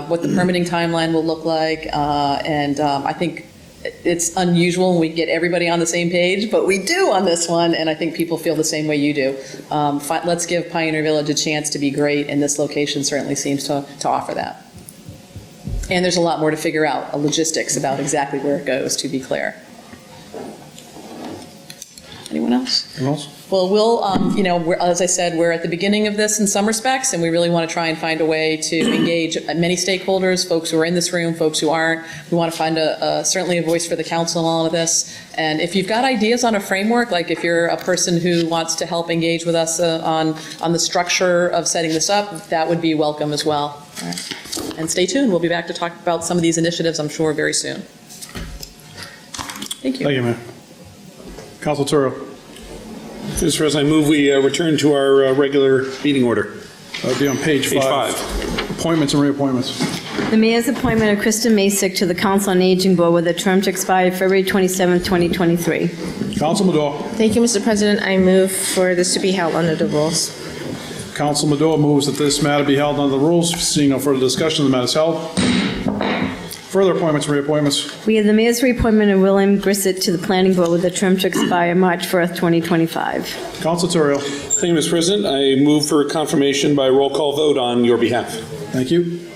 what the permitting timeline will look like. I think it's unusual when we get everybody on the same page, but we do on this one, and I think people feel the same way you do. Let's give Pioneer Village a chance to be great, and this location certainly seems to offer that. And there's a lot more to figure out, logistics about exactly where it goes, to be clear. Anyone else? Anyone else? Well, as I said, we're at the beginning of this in some respects, and we really want to try and find a way to engage many stakeholders, folks who are in this room, folks who aren't. We want to find certainly a voice for the council in all of this. And if you've got ideas on a framework, like if you're a person who wants to help engage with us on the structure of setting this up, that would be welcome as well. All right. And stay tuned. We'll be back to talk about some of these initiatives, I'm sure, very soon. Thank you. Thank you, Mayor. Council Turo. Mr. President, I move we return to our regular meeting order. That would be on page 5. Appointments and reappointments. The mayor's appointment of Krista Masick to the Council on Aging Board with a term to expire February 27, 2023. Council Madore. Thank you, Mr. President. I move for this to be held under the rules. Council Madore moves that this matter be held under the rules. Seeing no further discussion, the matter is held. Further appointments and reappointments. We have the mayor's reappointment of William Grissett to the Planning Board with a term to expire March 1st, 2025. Council Turiel. Thank you, Mr. President. I move for confirmation by roll call vote on your behalf. Thank you.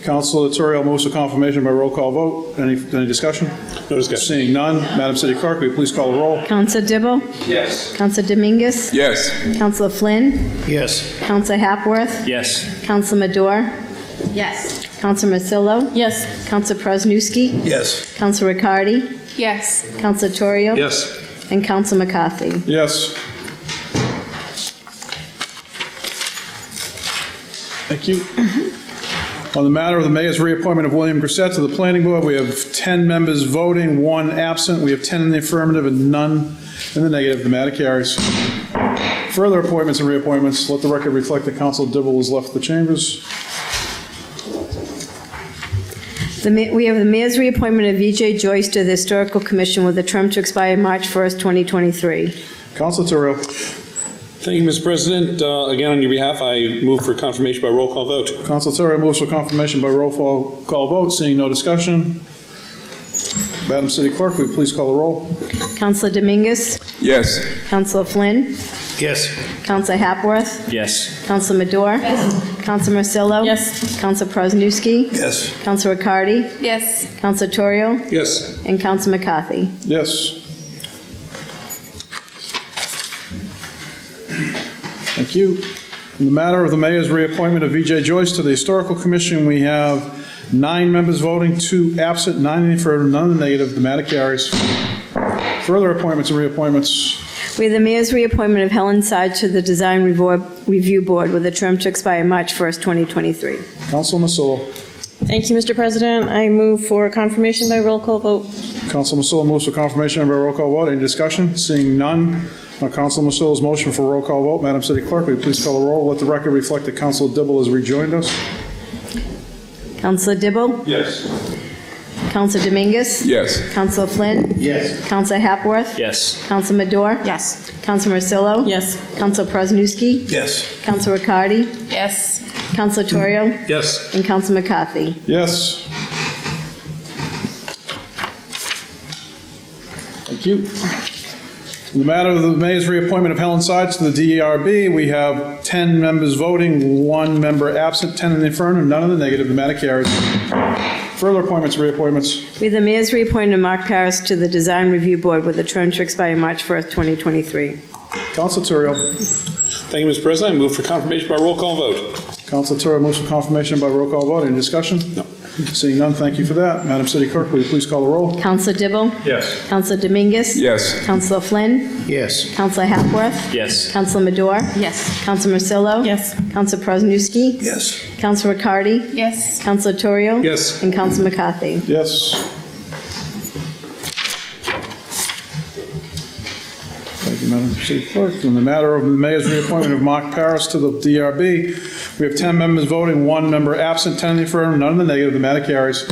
Councilor Turiel moves for confirmation by roll call vote. Any discussion? No discussion. Seeing none, Madam City Clerk, will you please call the roll? Councilor Dibble? Yes. Councilor Dominguez? Yes. Councilor Flynn? Yes. Councilor Hapworth? Yes. Councilor Madore? Yes. Councilor Marcillo? Yes. Councilor Presnewski? Yes. Councilor Riccardi? Yes. Councilor Torrio? Yes. And Councilor McCarthy. Yes. Thank you. On the matter of the mayor's reappointment of William Grissett to the Planning Board, we have 10 members voting, 1 absent. We have 10 in the affirmative and none in the negative. The matter carries. Further appointments and reappointments. Let the record reflect that Councilor Dibble has left the chambers. We have the mayor's reappointment of V.J. Joyce to the Historical Commission with a term to expire March 1st, 2023. Councilor Turiel. Thank you, Mr. President. Again, on your behalf, I move for confirmation by roll call vote. Councilor Turiel moves for confirmation by roll call vote. Seeing no discussion, Madam City Clerk, will you please call the roll? Councilor Dominguez? Yes. Councilor Flynn? Yes. Councilor Hapworth? Yes. Councilor Madore? Yes. Councilor Marcillo? Yes. Councilor Presnewski? Yes. Councilor Riccardi? Yes. Councilor Torrio? Yes. And Councilor McCarthy. Yes. Thank you. In the matter of the mayor's reappointment of V.J. Joyce to the Historical Commission, we have 9 members voting, 2 absent, 9 in the affirmative, none in the negative. The matter carries. Further appointments and reappointments. We have the mayor's reappointment of Helen Side to the Design Review Board with a term to expire March 1st, 2023. Councilor Marcillo. Thank you, Mr. President. I move for confirmation by roll call vote. Councilor Marcillo moves for confirmation by roll call vote. Any discussion? Seeing none. On Councilor Marcillo's motion for roll call vote, Madam City Clerk, will you please call the roll? Let the record reflect that Councilor Dibble has rejoined us. Councilor Dibble? Yes. Councilor Dominguez? Yes. Councilor Flynn? Yes. Councilor Hapworth? Yes. Councilor Madore? Yes. Councilor Marcillo? Yes. Councilor Presnewski? Yes. Councilor Riccardi? Yes. Councilor Torrio? Yes. And Councilor McCarthy. Yes. Thank you. In the matter of the mayor's reappointment of Helen Sides to the DERB, we have 10 members voting, 1 member absent, 10 in the affirmative, none in the negative. The matter carries. Further appointments, reappointments. We have the mayor's reappointment of Mark Paris to the Design Review Board with a term to expire March 1st, 2023. Councilor Turiel. Thank you, Mr. President. I move for confirmation by roll call vote. Councilor Turiel moves for confirmation by roll call vote. Any discussion? No. Seeing none, thank you for that. Madam City Clerk, will you please call the roll? Councilor Dibble? Yes. Councilor Dominguez? Yes. Councilor Flynn? Yes. Councilor Hapworth? Yes. Councilor Madore? Yes. Councilor Marcillo? Yes. Councilor Presnewski? Yes. Councilor Riccardi? Yes. Councilor Torrio? Yes. And Councilor McCarthy. Yes. Thank you, Madam City Clerk. In the matter of the mayor's reappointment of Mark Paris to the DRB, we have 10 members voting, 1 member absent, 10 in the affirmative, none in the negative. The matter carries.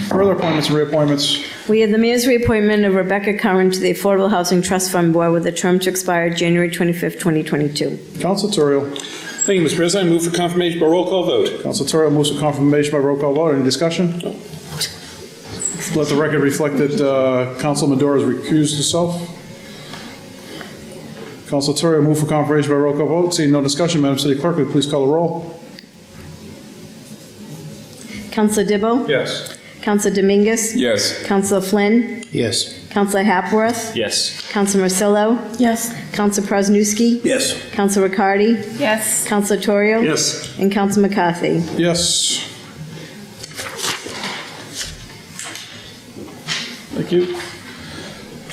Further appointments and reappointments. We have the mayor's reappointment of Rebecca Curran to the Affordable Housing Trust Fund Board with a term to expire January 25th, 2022. Council Torrio. Thank you, Mr. President. I move for confirmation by roll call vote. Council Torrio moves for confirmation by roll call vote. Any discussion? Let the record reflect that Council Maduro has recused himself. Council Torrio move for confirmation by roll call vote. Seeing no discussion, Madam City Clerk, will you please call the roll? Councilor Dibble? Yes. Councilor Dominguez? Yes. Councilor Flynn? Yes. Councilor Hapworth? Yes. Councilor Marcillo? Yes. Councilor Presnewski? Yes. Councilor Riccardi? Yes. Councilor Torrio? Yes. And Councilor McCarthy? Yes. Thank you.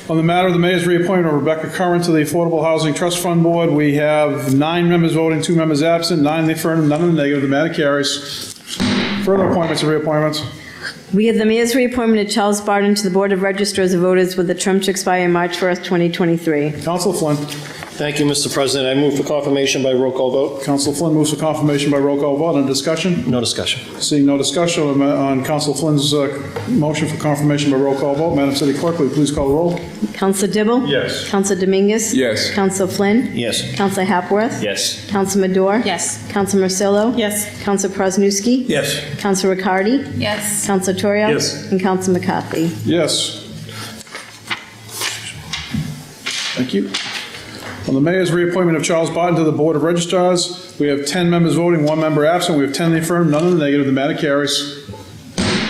On the matter of the mayor's reappointment of Rebecca Curran to the Affordable Housing Trust Fund Board, we have 9 members voting, 2 members absent, 9 in the affirmative, none in the negative. The matter carries. Further appointments and reappointments. We have the mayor's reappointment of Charles Barton to the Board of Registrars of Voters with a term to expire March 1st, 2023. Council Flynn. Thank you, Mr. President. I move for confirmation by roll call vote. Council Flynn moves for confirmation by roll call vote. On discussion? No discussion. Seeing no discussion on Council Flynn's motion for confirmation by roll call vote, Madam City Clerk, will you please call the roll? Councilor Dibble? Yes. Councilor Dominguez? Yes. Councilor Flynn? Yes. Councilor Hapworth? Yes. Councilor Madore? Yes. Councilor Marcillo? Yes. Councilor Presnewski? Yes. Councilor Riccardi? Yes. Councilor Torrio? Yes. And Councilor McCarthy? Yes. Thank you. On the mayor's reappointment of Charles Barton to the Board of Registrars, we have 10 members voting, 1 member absent. We have 10 in the affirmative, none in the negative. The matter carries.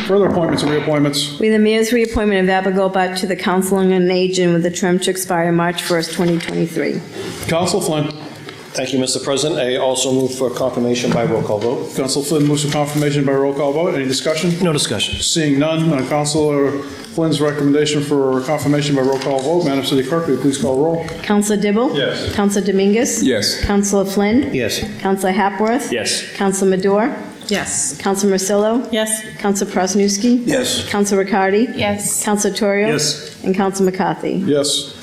Further appointments and reappointments. We have the mayor's reappointment of Abigail Butt to the Council on Aging with a term to expire March 1st, 2023. Council Flynn. Thank you, Mr. President. I also move for confirmation by roll call vote. Council Flynn moves for confirmation by roll call vote. Any discussion? No discussion. Seeing none, on Councilor Flynn's recommendation for confirmation by roll call vote, Madam City Clerk, will you please call the roll? Councilor Dibble? Yes. Councilor Dominguez? Yes. Councilor Flynn? Yes. Councilor Hapworth? Yes. Councilor Madore? Yes. Councilor Marcillo? Yes. Councilor Presnewski? Yes. Councilor Riccardi? Yes. Councilor Torrio? Yes. And Councilor McCarthy? Yes.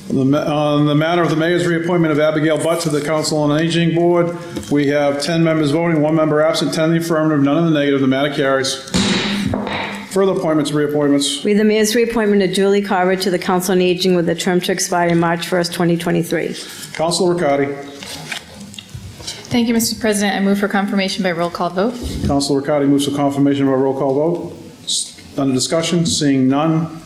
On the matter of the mayor's reappointment of Abigail Butt to the Council on Aging Board, we have 10 members voting, 1 member absent, 10 in the affirmative, none in the negative. The matter carries. Further appointments and reappointments. We have the mayor's reappointment of Julie Carver to the Council on Aging with a term to expire March 1st, 2023. Councilor Riccardi. Thank you, Mr. President. I move for confirmation by roll call vote. Councilor Riccardi moves for confirmation by roll call vote. Under discussion, seeing none.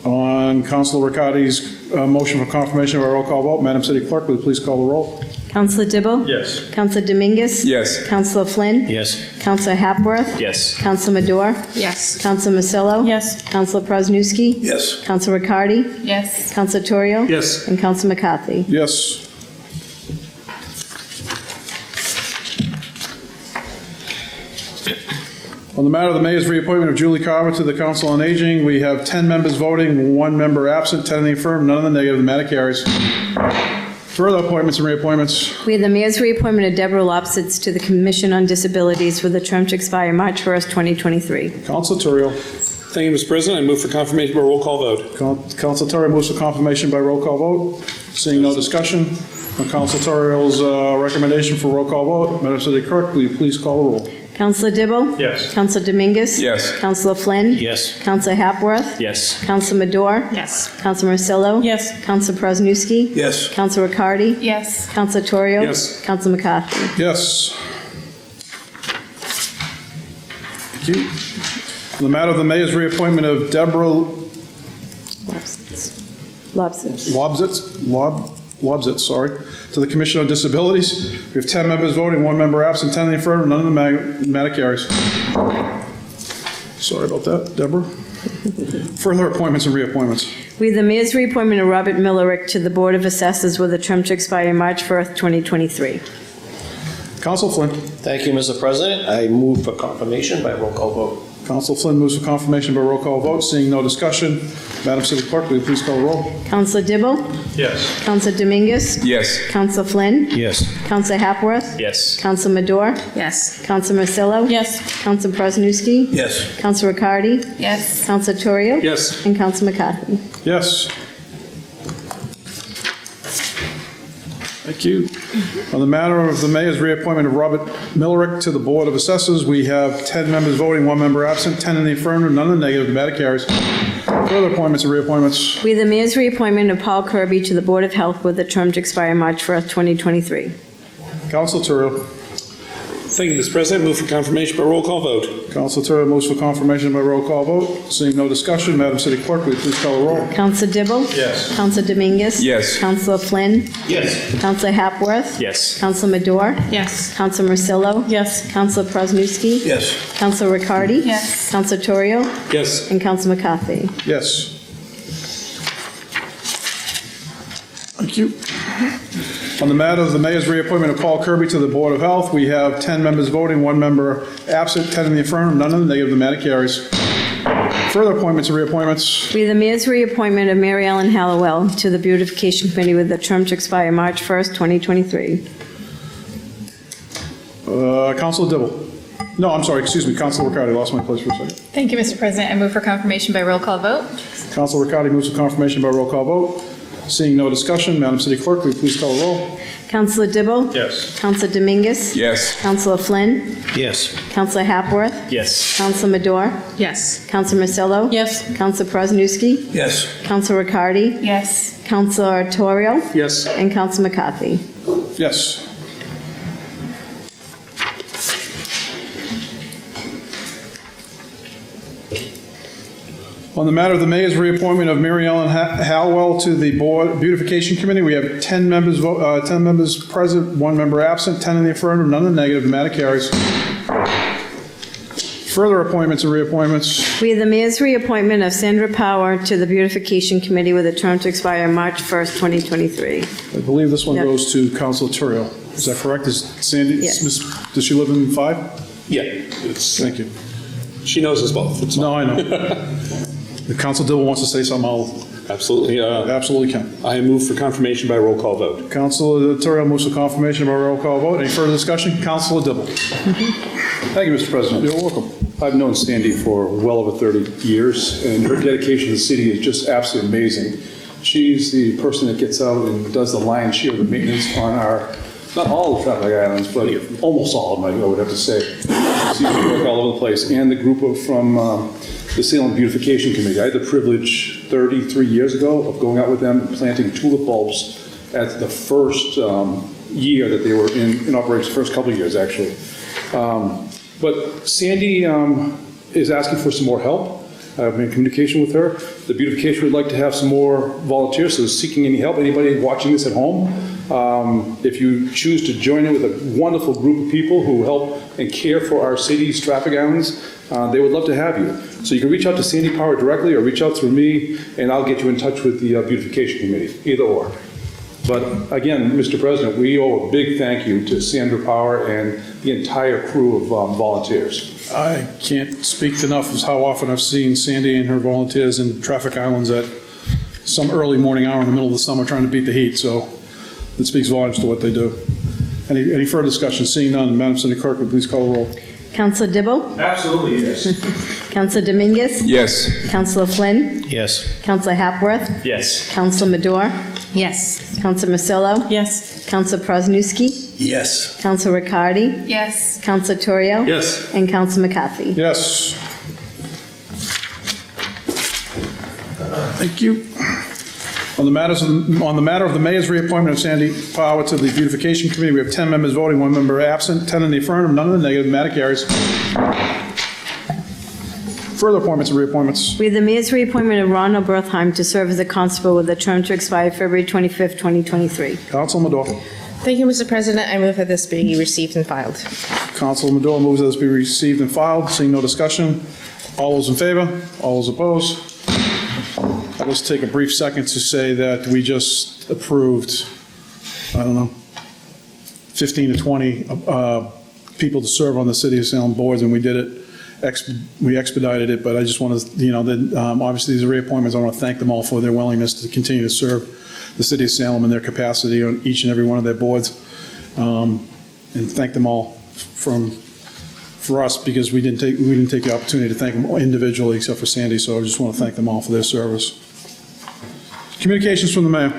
On Councilor Riccardi's motion for confirmation by roll call vote, Madam City Clerk, will you please call the roll? Councilor Dibble? Yes. Councilor Dominguez? Yes. Councilor Flynn? Yes. Councilor Hapworth? Yes. Councilor Madore? Yes. Councilor Marcillo? Yes. Councilor Presnewski? Yes. Councilor Riccardi? Yes. Councilor Torrio? Yes. And Councilor McCarthy? Yes. On the matter of the mayor's reappointment of Julie Carver to the Council on Aging, we have 10 members voting, 1 member absent, 10 in the affirmative, none in the negative. The matter carries. Further appointments and reappointments. We have the mayor's reappointment of Deborah Lopsitz to the Commission on Disabilities with a term to expire March 1st, 2023. Councilor Torrio. Thank you, Mr. President. I move for confirmation by roll call vote. Councilor Torrio moves for confirmation by roll call vote. Seeing no discussion on Councilor Torrio's recommendation for roll call vote, Madam City Clerk, will you please call the roll? Councilor Dibble? Yes. Councilor Dominguez? Yes. Councilor Flynn? Yes. Councilor Hapworth? Yes. Councilor Madore? Yes. Councilor Marcillo? Yes. Councilor Presnewski? Yes. Councilor Riccardi? Yes. Councilor Torrio? Yes. Councilor McCarthy? Yes. Thank you. On the matter of the mayor's reappointment of Deborah Lopsitz. Lobzitz, to the Commission on Disabilities. We have 10 members voting, 1 member absent, 10 in the affirmative, none in the matter carries. Sorry about that, Deborah. Further appointments and reappointments. We have the mayor's reappointment of Robert Millerick to the Board of Assessors with a term to expire March 1st, 2023. Council Flynn. Thank you, Mr. President. I move for confirmation by roll call vote. Council Flynn moves for confirmation by roll call vote. Seeing no discussion, Madam City Clerk, will you please call the roll? Counselor Dibble? Yes. Counselor Dominguez? Yes. Counselor Flynn? Yes. Counselor Hapworth? Yes. Counselor Madore? Yes. Counselor Marcillo? Yes. Counselor Presnowski? Yes. Counselor Riccardi? Yes. Counselor Torrio? Yes. And Counselor McCarthy? Yes. Thank you. On the matter of the mayor's reappointment of Robert Millerick to the Board of Assessors, we have 10 members voting, 1 member absent, 10 in the affirmative, none in the negative. The matter carries. Further appointments and reappointments. We have the mayor's reappointment of Paul Kirby to the Board of Health with a term to expire March 1st, 2023. Council Turrio. Thank you, Mr. President. Move for confirmation by roll call vote. Council Turrio moves for confirmation by roll call vote. Seeing no discussion, Madam City Clerk, will you please call the roll? Counselor Dibble? Yes. Counselor Dominguez? Yes. Counselor Flynn? Yes. Counselor Hapworth? Yes. Counselor Madore? Yes. Counselor Marcillo? Yes. Counselor Presnowski? Yes. Counselor Riccardi? Yes. Counselor Torrio? Yes. And Counselor McCarthy? Yes. Thank you. On the matter of the mayor's reappointment of Paul Kirby to the Board of Health, we have 10 members voting, 1 member absent, 10 in the affirmative, none in the negative. The matter carries. Further appointments and reappointments. We have the mayor's reappointment of Mary Ellen Hallowell to the Beautification Committee with a term to expire March 1st, 2023. Councilor Dibble. No, I'm sorry, excuse me, Councilor Riccardi, lost my place for a second. Thank you, Mr. President. I move for confirmation by roll call vote. Councilor Riccardi moves for confirmation by roll call vote. Seeing no discussion, Madam City Clerk, will you please call the roll? Counselor Dibble? Yes. Counselor Dominguez? Yes. Counselor Flynn? Yes. Counselor Hapworth? Yes. Counselor Madore? Yes. Counselor Marcillo? Yes. Counselor Presnowski? Yes. Counselor Riccardi? Yes. Counselor Torrio? Yes. And Counselor McCarthy? Yes. On the matter of the mayor's reappointment of Mary Ellen Hallowell to the Board Beautification Committee, we have 10 members, 10 members present, 1 member absent, 10 in the affirmative, none in the negative. The matter carries. Further appointments and reappointments. We have the mayor's reappointment of Sandra Power to the Beautification Committee with a term to expire March 1st, 2023. I believe this one Yep. goes to Councilor Turrio. Is that correct? Is Sandy, Yes. does she live in 5? Yeah. It's, Thank you. she knows us both. It's No, I know. If Council Dibble wants to say something, I'll absolutely. absolutely can. I move for confirmation by roll call vote. Councilor Turrio moves for confirmation by roll call vote. Any further discussion? Councilor Dibble. Thank you, Mr. President. You're welcome. I've known Sandy for well over 30 years, and her dedication to the city is just absolutely amazing. She's the person that gets out and does the lion's share of the maintenance on our, not all of traffic islands, but almost all of them, I would have to say. She work all over the place, and the group from the Salem Beautification Committee. I had the privilege 33 years ago of going out with them and planting tulip bulbs at the first year that they were in operation, first couple of years, actually. But Sandy is asking for some more help. I've been in communication with her. The beautification would like to have some more volunteers, so seeking any help. Anybody watching this at home, if you choose to join in with a wonderful group of people who help and care for our city's traffic islands, they would love to have you. So you can reach out to Sandy Power directly or reach out through me, and I'll get you in touch with the beautification committee, either or. But again, Mr. President, we owe a big thank you to Sandra Power and the entire crew of volunteers. I can't speak enough as how often I've seen Sandy and her volunteers in traffic islands at some early morning hour in the middle of the summer trying to beat the heat, so it speaks volumes to what they do. Any further discussion? Seeing none, Madam City Clerk, would please call the roll. Counselor Dibble? Absolutely, yes. Counselor Dominguez? Yes. Counselor Flynn? Yes. Counselor Hapworth? Yes. Counselor Madore? Yes. Counselor Marcillo? Yes. Counselor Presnowski? Yes. Counselor Riccardi? Yes. Counselor Torrio? Yes. And Counselor McCarthy? Yes. Thank you. On the matter of the mayor's reappointment of Sandy Power to the Beautification Committee, we have 10 members voting, 1 member absent, 10 in the affirmative, none in the negative. The matter carries. Further appointments and reappointments. We have the mayor's reappointment of Ronald Bertheim to serve as a constable with a term to expire February 25th, 2023. Council Madore. Thank you, Mr. President. I move that this be received and filed. Council Madore moves that this be received and filed. Seeing no discussion. All those in favor? All those opposed? I'll just take a brief second to say that we just approved, 15 to 20 people to serve on the City of Salem boards, and we did it we expedited it, but I just want to, obviously these are reappointments. I want to thank them all for their willingness to continue to serve the city of Salem in their capacity on each and every one of their boards. And thank them all for us, because we didn't take the opportunity to thank them individually except for Sandy, so I just want to thank them all for their service. Communications from the mayor.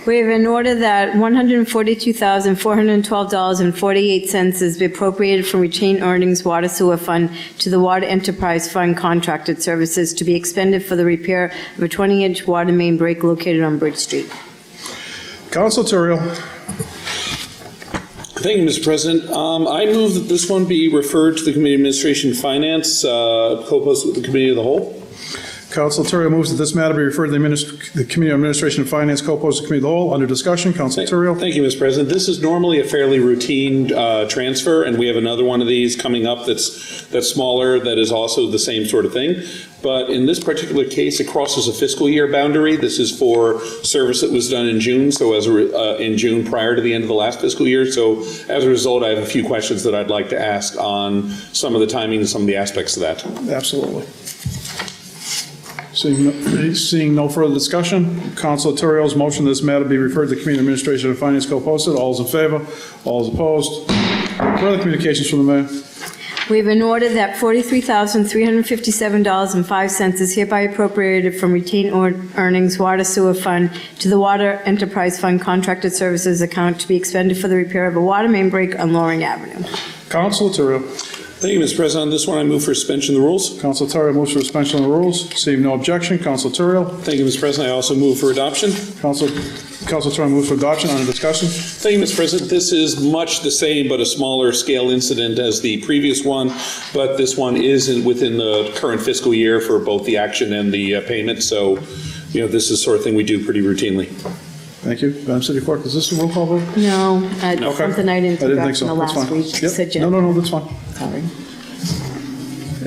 We have an order that $142,412.48 is be appropriated from retained earnings water sewer fund to the Water Enterprise Fund contracted services to be expended for the repair of a 20-inch water main break located on Bridge Street. Council Terrell. Thank you, Mr. President. I move that this one be referred to the Committee on Administration and Finance, co-posted with the Committee of the Whole. Council Terrio moves that this matter be referred to the Committee on Administration and Finance, co-posted to the Committee of the Whole. Under discussion, Council Terrio. Thank you, Mr. President. This is normally a fairly routine transfer, and we have another one of these coming up that's smaller, that is also the same sort of thing. But in this particular case, it crosses a fiscal year boundary. This is for service that was done in June, so in June prior to the end of the last fiscal year. So as a result, I have a few questions that I'd like to ask on some of the timing and some of the aspects of that. Absolutely. Seeing no further discussion, Councilor Terrio's motion that this matter be referred to the Committee on Administration and Finance, co-posted. All is in favor? All is opposed? Further communications from the mayor. We have an order that $43,357.05 is hereby appropriated from retained earnings water sewer fund to the Water Enterprise Fund contracted services account to be expended for the repair of a water main break on Loring Avenue. Councilor Terrio. Thank you, Mr. President. On this one, I move for suspension of the rules. Councilor Terrio moves for suspension of the rules. Seeing no objection, Councilor Terrio. Thank you, Mr. President. I also move for adoption. Councilor Terrio moves for adoption. Under discussion. Thank you, Mr. President. This is much the same but a smaller scale incident as the previous one, but this one is within the current fiscal year for both the action and the payment. So, this is the sort of thing we do pretty routinely. Thank you. Madam City Clerk, is this a roll call vote? No, Okay. something I didn't think think so. from the That's last fine. week. Yep. Said Jim. No, that's fine. Sorry.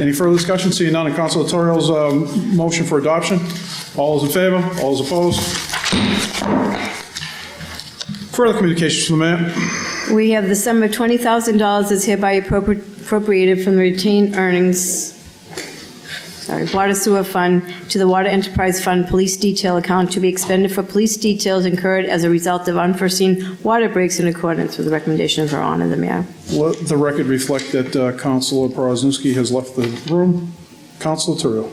Any further discussion? Seeing none, on Councilor Terrio's motion for adoption. All is in favor? All is opposed? Further communications from the mayor. We have the sum of $20,000 is hereby appropriated from the retained earnings, water sewer fund to the Water Enterprise Fund police detail account to be expended for police details incurred as a result of unforeseen water breaks in accordance with the recommendation of Her Honor the Mayor. Let the record reflect that Councilor Poroznowski has left the room. Councilor Terrio.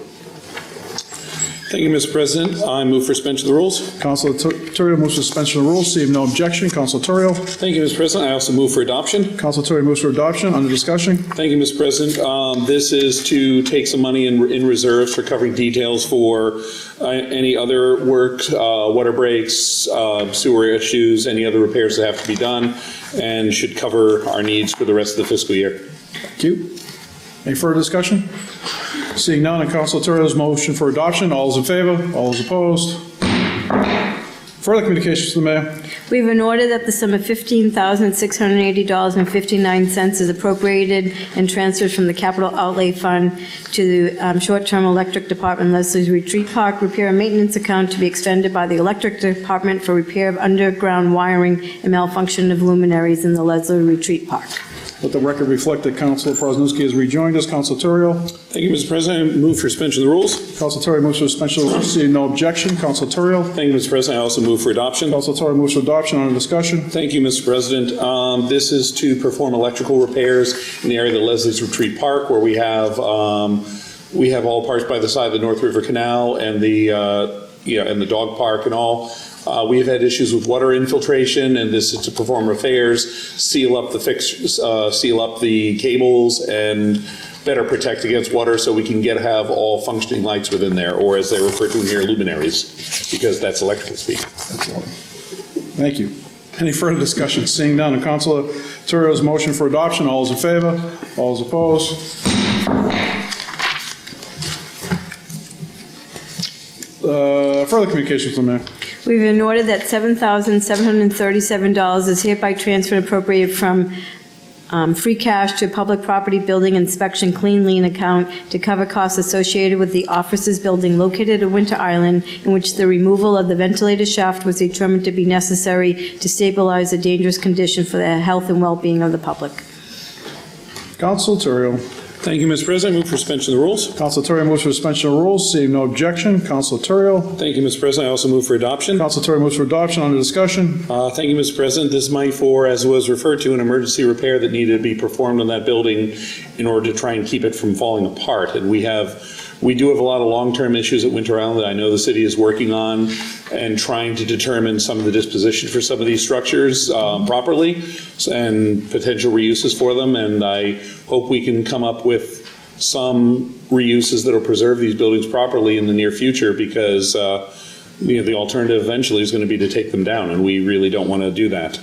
Thank you, Mr. President. I move for suspension of the rules. Councilor Terrio moves for suspension of the rules. Seeing no objection, Councilor Terrio. Thank you, Mr. President. I also move for adoption. Councilor Terrio moves for adoption. Under discussion. Thank you, Mr. President. This is to take some money in reserves for covering details for any other work, water breaks, sewer issues, any other repairs that have to be done, and should cover our needs for the rest of the fiscal year. Thank you. Any further discussion? Seeing none, on Councilor Terrio's motion for adoption, all is in favor? All is opposed? Further communications to the mayor. We have an order that the sum of $15,680.59 is appropriated and transferred from the Capital Outlay Fund to the Short-Term Electric Department Leslie's Retreat Park Repair and Maintenance Account to be expended by the Electric Department for repair of underground wiring and malfunction of luminaries in the Leslie Retreat Park. Let the record reflect that Councilor Poroznowski has rejoined us. Councilor Terrio. Thank you, Mr. President. I move for suspension of the rules. Councilor Terrio moves for suspension of the rules. Seeing no objection, Councilor Terrio. Thank you, Mr. President. I also move for adoption. Councilor Terrio moves for adoption. Under discussion. Thank you, Mr. President. This is to perform electrical repairs in the area of the Leslie's Retreat Park, where we have all parks by the side of the North River Canal and the and the dog park and all. We have had issues with water infiltration, and this is to perform repairs, seal up the cables, and better protect against water so we can have all functioning lights within there, or as they refer to in here, luminaries, because that's electrical speak. Thank you. Any further discussion? Seeing none, on Councilor Terrio's motion for adoption, all is in favor? All is opposed? Further communications from the mayor. We've been ordered that $7,737 is hereby transferred and appropriated from free cash to public property building inspection clean lien account to cover costs associated with the offices building located at Winter Island, in which the removal of the ventilator shaft was determined to be necessary to stabilize a dangerous condition for the health and well-being of the public. Councilor Terrio. Thank you, Mr. President. I move for suspension of the rules. Council Terrio moves for suspension of rules. Seeing no objection, Council Terrio. Thank you, Mr. President. I also move for adoption. Council Terrio moves for adoption. Under discussion. Thank you, Mr. President. This is money for, as was referred to, an emergency repair that needed to be performed on that building in order to try and keep it from falling apart. And we do have a lot of long-term issues at Winter Island that I know the city is working on and trying to determine some of the disposition for some of these structures properly and potential reuses for them. And I hope we can come up with some reuses that will preserve these buildings properly in the near future, because the alternative eventually is going to be to take them down, and we really don't want to do that.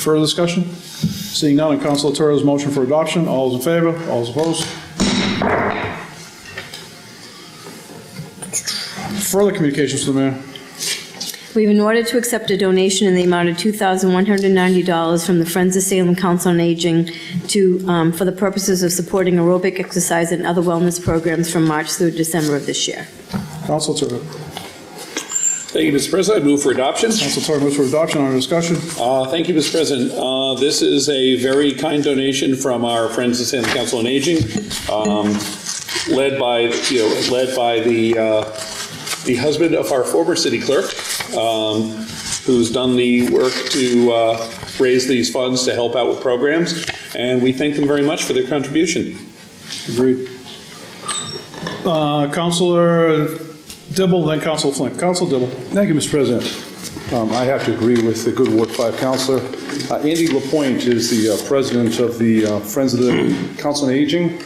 Further discussion? Seeing none on Council Terrio's motion for adoption, all those in favor, all those opposed? Further communications to the mayor. We have an order to accept a donation in the amount of $2,190 from the Friends of Salem Council on Aging for the purposes of supporting aerobic exercise and other wellness programs from March through December of this year. Council Terrio. Thank you, Mr. President. I move for adoption. Council Terrio moves for adoption. Under discussion. Thank you, Mr. President. This is a very kind donation from our Friends of Salem Council on Aging, led by the husband of our former city clerk, who's done the work to raise these funds to help out with programs, and we thank them very much for their contribution. Agreed. Councilor Dibble, then Councilor Flynn. Councilor Dibble. Thank you, Mr. President. I have to agree with the good Ward 5 councilor. Andy LaPointe is the president of the Friends of the Council on Aging.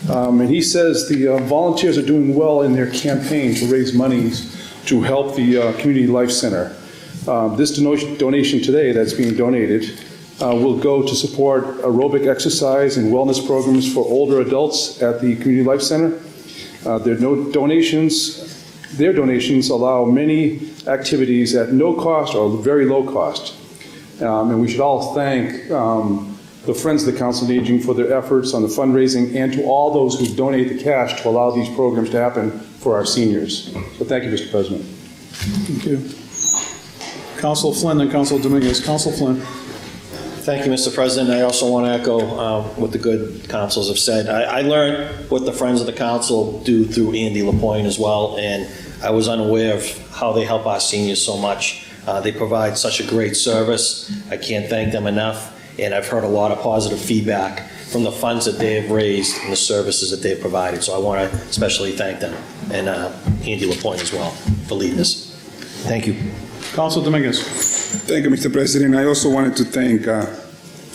And he says the volunteers are doing well in their campaign to raise monies to help the Community Life Center. This donation today that's being donated will go to support aerobic exercise and wellness programs for older adults at the Community Life Center. Their donations allow many activities at no cost or very low cost. And we should all thank the Friends of the Council on Aging for their efforts on the fundraising, and to all those who donate the cash to allow these programs to happen for our seniors. So thank you, Mr. President. Thank you. Councilor Flynn, then Councilor Dominguez. Councilor Flynn. Thank you, Mr. President. I also want to echo what the good councils have said. I learned what the Friends of the Council do through Andy LaPointe as well, and I was unaware of how they help our seniors so much. They provide such a great service. I can't thank them enough, and I've heard a lot of positive feedback from the funds that they have raised and the services that they have provided. So I want to especially thank them, and Andy LaPointe as well for leading this. Thank you. Councilor Dominguez. Thank you, Mr. President. I also wanted to thank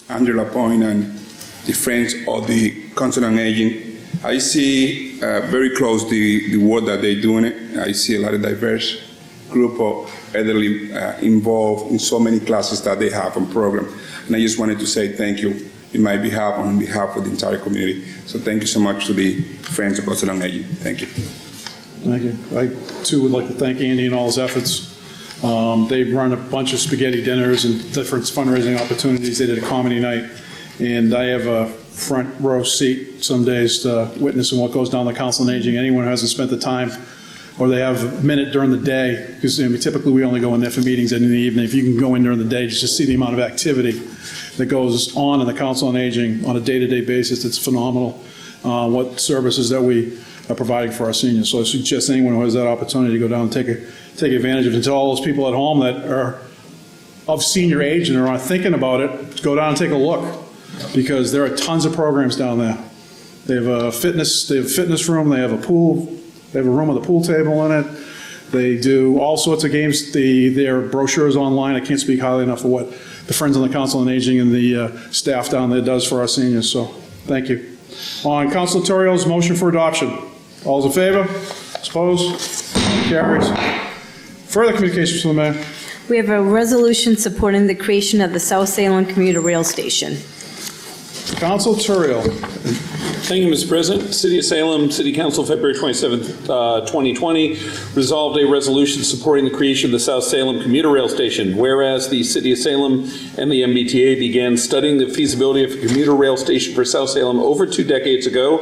Andrew LaPointe and the Friends of the Council on Aging. I see very close the work that they're doing it. I see a lot of diverse group of elderly involved in so many classes that they have on program. And I just wanted to say thank you in my behalf, on behalf of the entire community. So thank you so much to the Friends of Council on Aging. Thank you. Thank you. I, too, would like to thank Andy and all his efforts. They've run a bunch of spaghetti dinners and different fundraising opportunities. They did a comedy night, and I have a front row seat some days to witnessing what goes down the Council on Aging. Anyone who hasn't spent the time, or they have a minute during the day, because typically we only go in there for meetings in the evening. If you can go in during the day, just to see the amount of activity that goes on in the Council on Aging on a day-to-day basis, it's phenomenal. What services that we are providing for our seniors. So I suggest anyone who has that opportunity to go down and take advantage of it. And to all those people at home that are of senior age and are thinking about it, go down and take a look, because there are tons of programs down there. They have a fitness room, they have a pool, they have a room with a pool table in it. They do all sorts of games. Their brochures online. I can't speak highly enough of what the Friends on the Council on Aging and the staff down there does for our seniors. So thank you. On Councilor Terrio's motion for adoption. All those in favor? Opposed? Carries. Further communications from the mayor. We have a resolution supporting the creation of the South Salem Commuter Rail Station. Councilor Terrio. Thank you, Mr. President. City of Salem City Council, February 27th, 2020, resolved a resolution supporting the creation of the South Salem Commuter Rail Station. Whereas the City of Salem and the MBTA began studying the feasibility of a commuter rail station for South Salem over 2 decades ago,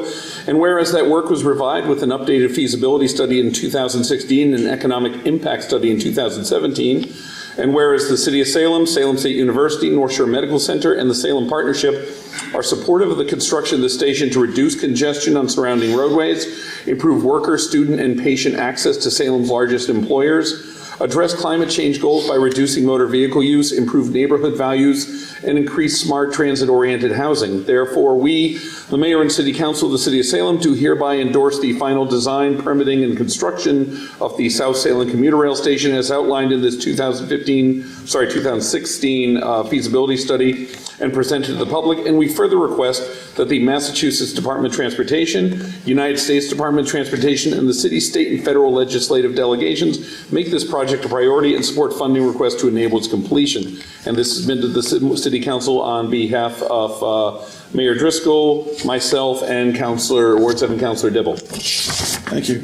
and whereas that work was revived with an updated feasibility study in 2016 and an economic impact study in 2017, And whereas the City of Salem, Salem State University, North Shore Medical Center, and the Salem Partnership are supportive of the construction of the station to reduce congestion on surrounding roadways, improve worker, student, and patient access to Salem's largest employers, address climate change goals by reducing motor vehicle use, improve neighborhood values, and increase smart transit-oriented housing. Therefore, we, the Mayor and City Council of the City of Salem, do hereby endorse the final design, permitting, and construction of the South Salem commuter rail station as outlined in this 2016 feasibility study and presented to the public. And we further request that the Massachusetts Department of Transportation, United States Department of Transportation, and the city, state, and federal legislative delegations make this project a priority and support funding requests to enable its completion. And this has been to the City Council on behalf of Mayor Driscoll, myself, and Ward 7 Councilor Dibble. Thank you.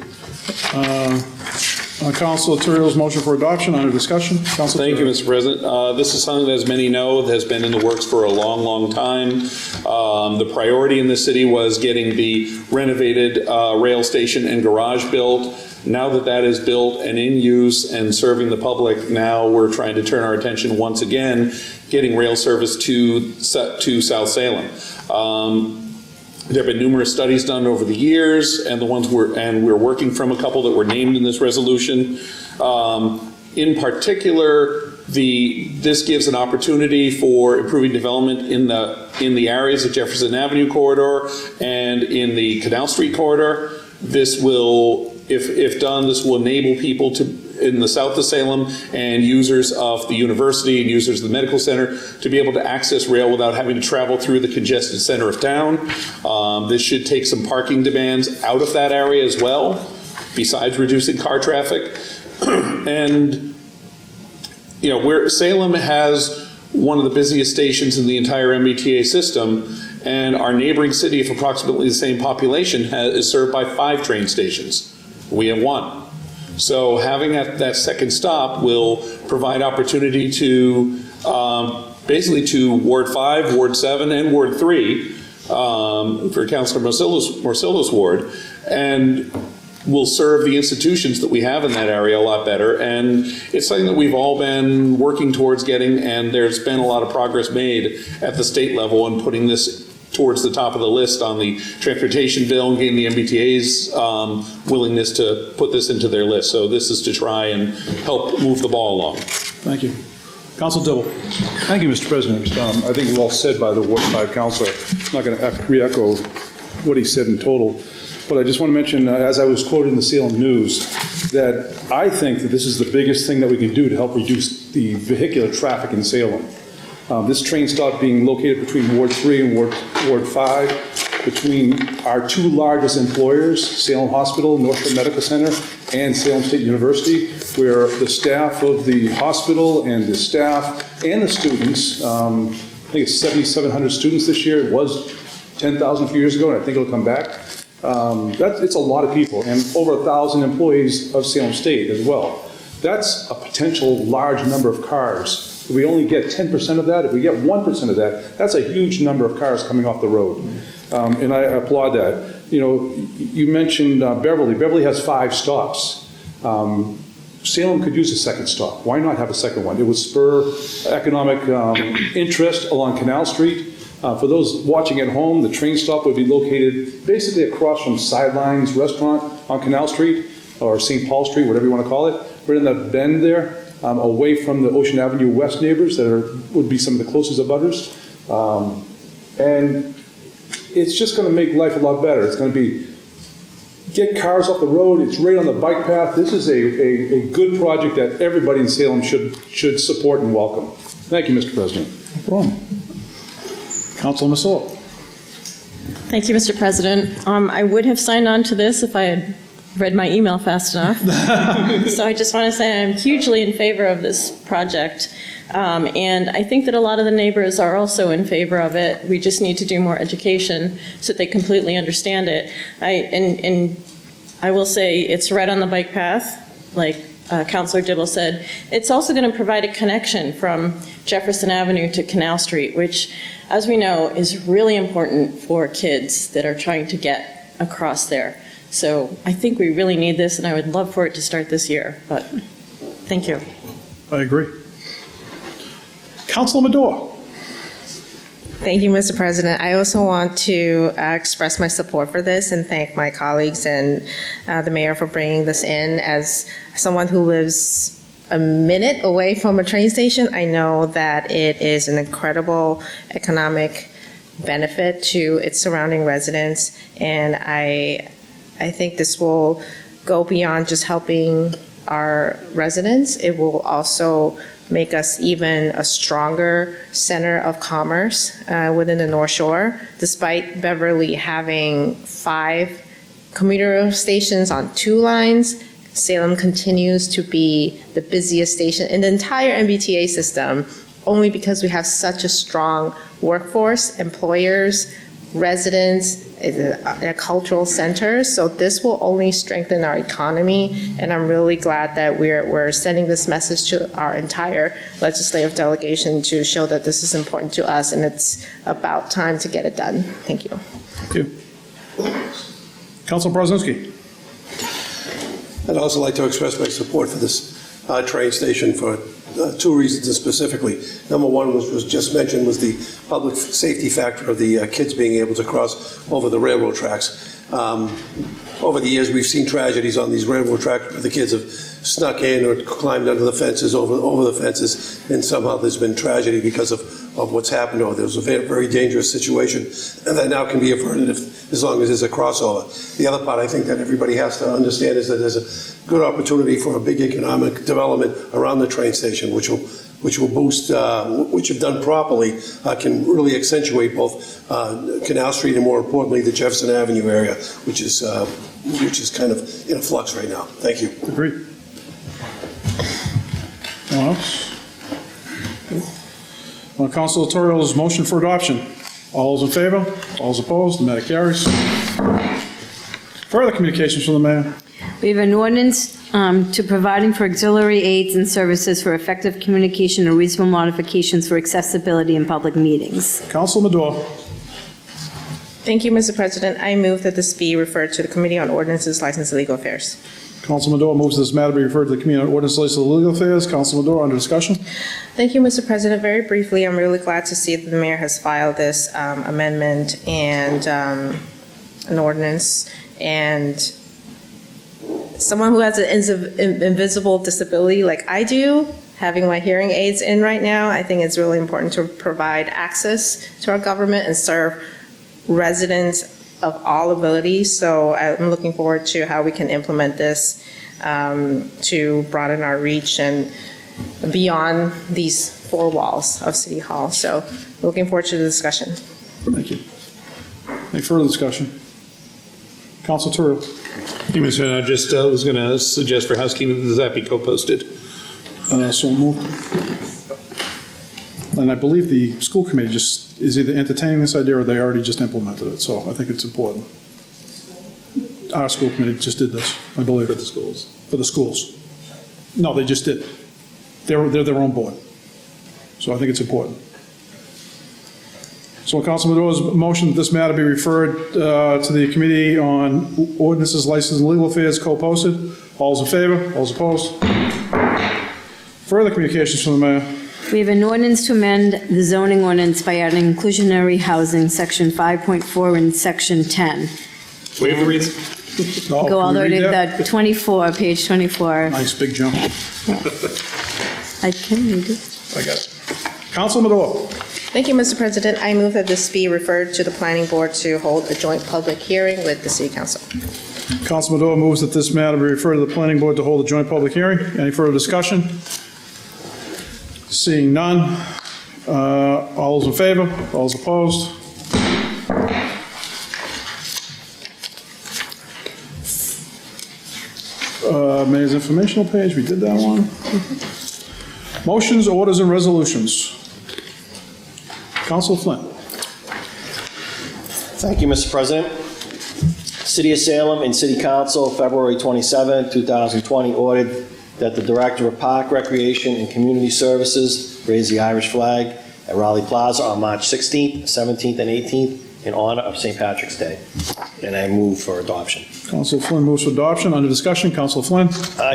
Councilor Turio's motion for adoption, under discussion. Thank you, Mr. President. This is something that, as many know, has been in the works for a long, long time. The priority in the city was getting the renovated rail station and garage built. Now that that is built and in use and serving the public, now we're trying to turn our attention once again, getting rail service to South Salem. There have been numerous studies done over the years, and we're working from a couple that were named in this resolution. In particular, this gives an opportunity for improving development in the areas of Jefferson Avenue corridor and in the Canal Street corridor. This will, if done, this will enable people in the south of Salem and users of the university and users of the medical center to be able to access rail without having to travel through the congested center of town. This should take some parking demands out of that area as well, besides reducing car traffic. And, Salem has one of the busiest stations in the entire MBTA system, and our neighboring city of approximately the same population is served by 5 train stations. We have 1. So having that second stop will provide opportunity to basically to Ward 5, Ward 7, and Ward 3 for Councilor Morsillo's ward, and will serve the institutions that we have in that area a lot better. And it's something that we've all been working towards getting, and there's been a lot of progress made at the state level in putting this towards the top of the list on the transportation bill and getting the MBTA's willingness to put this into their list. So this is to try and help move the ball along. Thank you. Council Dibble. Thank you, Mr. President. I think well said by the Ward 5 councilor. I'm not going to re-echo what he said in total, but I just want to mention, as I was quoted in the Salem News, that I think that this is the biggest thing that we can do to help reduce the vehicular traffic in Salem. This train stop being located between Ward 3 and Ward 5, between our 2 largest employers, Salem Hospital, North Shore Medical Center, and Salem State University, where the staff of the hospital and the staff and the students, I think it's 7,700 students this year. It was 10,000 a few years ago, and I think it'll come back. It's a lot of people, and over 1,000 employees of Salem State as well. That's a potential large number of cars. If we only get 10% of that, if we get 1% of that, that's a huge number of cars coming off the road. And I applaud that. You mentioned Beverly. Beverly has 5 stops. Salem could use a second stop. Why not have a second one? It would spur economic interest along Canal Street. For those watching at home, the train stop would be located basically across from Sidelines Restaurant on Canal Street, or St. Paul Street, whatever you want to call it. Right in that bend there, away from the Ocean Avenue West neighbors that would be some of the closest abutters. And it's just going to make life a lot better. It's going to be, get cars off the road. It's right on the bike path. This is a good project that everybody in Salem should support and welcome. Thank you, Mr. President. No problem. Councilor Massoul. Thank you, Mr. President. I would have signed on to this if I had read my email fast enough. So I just want to say I'm hugely in favor of this project. And I think that a lot of the neighbors are also in favor of it. We just need to do more education so that they completely understand it. And I will say it's right on the bike path, like Councilor Dibble said. It's also going to provide a connection from Jefferson Avenue to Canal Street, which, as we know, is really important for kids that are trying to get across there. So I think we really need this, and I would love for it to start this year, but thank you. I agree. Councilor Madore. Thank you, Mr. President. I also want to express my support for this and thank my colleagues and the mayor for bringing this in. As someone who lives a minute away from a train station, I know that it is an incredible economic benefit to its surrounding residents, and I think this will go beyond just helping our residents. It will also make us even a stronger center of commerce within the North Shore. Despite Beverly having 5 commuter stations on 2 lines, Salem continues to be the busiest station in the entire MBTA system, only because we have such a strong workforce, employers, residents, a cultural center. So this will only strengthen our economy, and I'm really glad that we're sending this message to our entire legislative delegation to show that this is important to us, and it's about time to get it done. Thank you. Thank you. Councilor Brodzinski. I'd also like to express my support for this train station for 2 reasons specifically. Number one was just mentioned was the public safety factor of the kids being able to cross over the railroad tracks. Over the years, we've seen tragedies on these railroad tracks where the kids have snuck in or climbed under the fences, over the fences, and somehow there's been tragedy because of what's happened over there. It was a very, very dangerous situation, and that now can be averted as long as there's a crossover. The other part I think that everybody has to understand is that there's a good opportunity for a big economic development around the train station, which will boost, which if done properly, can really accentuate both Canal Street and, more importantly, the Jefferson Avenue area, which is kind of in a flux right now. Thank you. Agreed. Anyone else? On Councilor Torrio's motion for adoption. All those in favor? All those opposed? The matter carries. Further communications from the mayor. We have an ordinance to providing for auxiliary aids and services for effective communication and reasonable modifications for accessibility in public meetings. Councilor Madore. Thank you, Mr. President. I move that this be referred to the Committee on Ordinances, License, and Legal Affairs. Councilor Madore moves this matter be referred to the Committee on Ordinance, License, and Legal Affairs. Councilor Madore, under discussion. Thank you, Mr. President. Very briefly, I'm really glad to see that the mayor has filed this amendment and an ordinance. And someone who has an invisible disability like I do, having my hearing aids in right now, I think it's really important to provide access to our government and serve residents of all abilities. So I'm looking forward to how we can implement this to broaden our reach and beyond these 4 walls of City Hall. So looking forward to the discussion. Thank you. Any further discussion? Councilor Turrell. Hey, Mr. President, I just was going to suggest for housekeeping that that be co-posted. So moved. And I believe the school committee just is either entertaining this idea or they already just implemented it. So I think it's important. Our school committee just did this, I believe. For the schools. For the schools. No, they just did. They're their own board. So I think it's important. So Councilor Madore's motion that this matter be referred to the Committee on Ordinances, License, and Legal Affairs, co-posted. All those in favor? All those opposed? Further communications from the mayor. We have an ordinance to amend the zoning ordinance by adding inclusionary housing, Section 5.4 and Section 10. Waive the reading. Go all the way to the 24, page 24. Nice big jump. I can read it. I got it. Councilor Madore. Thank you, Mr. President. I move that this be referred to the Planning Board to hold a joint public hearing with the City Council. Councilor Madore moves that this matter be referred to the Planning Board to hold a joint public hearing. Any further discussion? Seeing none. All those in favor? All those opposed? Mayor's informational page, we did that one. Motions, orders, and resolutions. Councilor Flynn. Thank you, Mr. President. City of Salem and City Council, February 27, 2020, ordered that the Director of Park, Recreation, and Community Services raise the Irish flag at Raleigh Plaza on March 16th, 17th, and 18th, in honor of St. Patrick's Day, and I move for adoption. Council Flynn moves for adoption. Under discussion, Council Flynn.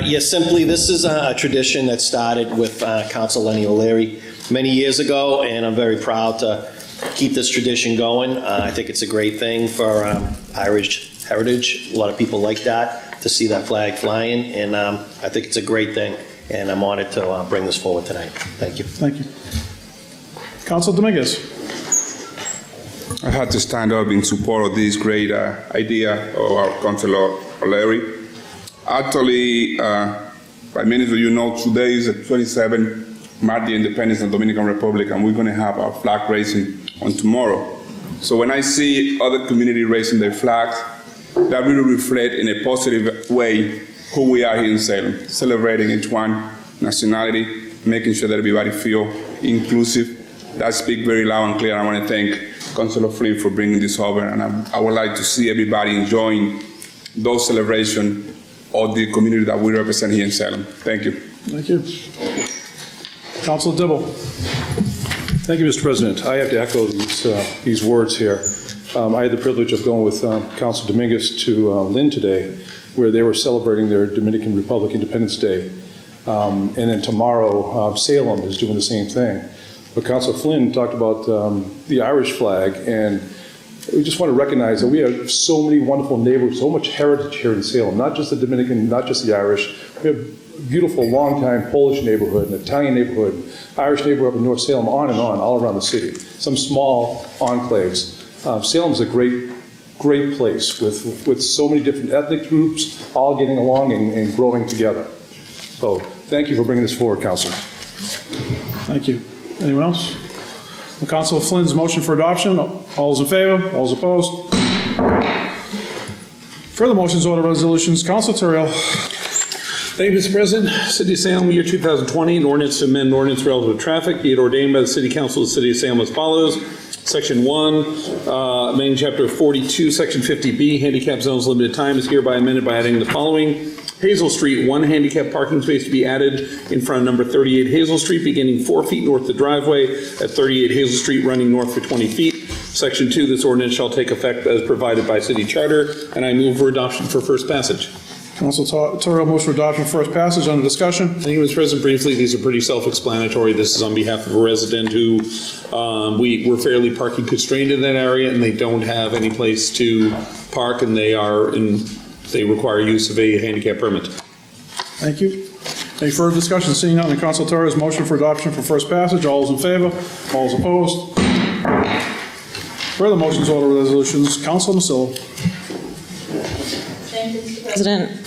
Yes, simply, this is a tradition that started with Council Lenny O'Leary many years ago, and I'm very proud to keep this tradition going. I think it's a great thing for Irish heritage. A lot of people like that, to see that flag flying, and I think it's a great thing, and I'm honored to bring this forward tonight. Thank you. Thank you. Council Dominguez. I had to stand up in support of this great idea of our Councilor O'Leary. Actually, by many of you know, today is the 27th, mark the independence of the Dominican Republic, and we're going to have our flag raising on tomorrow. So when I see other communities raising their flags, that really reflects in a positive way who we are here in Salem, celebrating each one nationality, making sure that everybody feel inclusive. That speaks very loud and clear. I want to thank Councilor Flynn for bringing this over, and I would like to see everybody enjoying those celebrations of the community that we represent here in Salem. Thank you. Thank you. Councilor Dibble. Thank you, Mr. President. I have to echo these words here. I had the privilege of going with Councilor Dominguez to Lynn today, where they were celebrating their Dominican Republic Independence Day. And then tomorrow, Salem is doing the same thing. But Councilor Flynn talked about the Irish flag, and we just want to recognize that we have so many wonderful neighborhoods, so much heritage here in Salem, not just the Dominican, not just the Irish. We have a beautiful, long-time Polish neighborhood, an Italian neighborhood, Irish neighborhood in North Salem, on and on, all around the city. Some small enclaves. Salem's a great place with so many different ethnic groups all getting along and growing together. So thank you for bringing this forward, Councilor. Thank you. Anyone else? Well, Councilor Flynn's motion for adoption. All those in favor? All those opposed? Further motions, order resolutions. Councilor Terrell. Thank you, Mr. President. City of Salem, year 2020, an ordinance to amend an ordinance relative to traffic, be it ordained by the City Council of the City of Salem as follows. Section 1, amending Chapter 42, Section 50B, handicap zones limited time is hereby amended by adding the following. Hazel Street, 1 handicap parking space to be added in front of number 38 Hazel Street, beginning 4 feet north of the driveway at 38 Hazel Street, running north for 20 feet. Section 2, this ordinance shall take effect as provided by city charter, and I move for adoption for first passage. Councilor Terrell moves for adoption first passage. Under discussion. Thank you, Mr. President. Briefly, these are pretty self-explanatory. This is on behalf of a resident who we're fairly parking constrained in that area, and they don't have any place to park, and they require use of a handicap permit. Thank you. Any further discussion? Seeing none, the Councilor Terrell's motion for adoption for first passage. All those in favor? All those opposed? Further motions, order resolutions. Councilor Masillo. Thank you, Mr. President.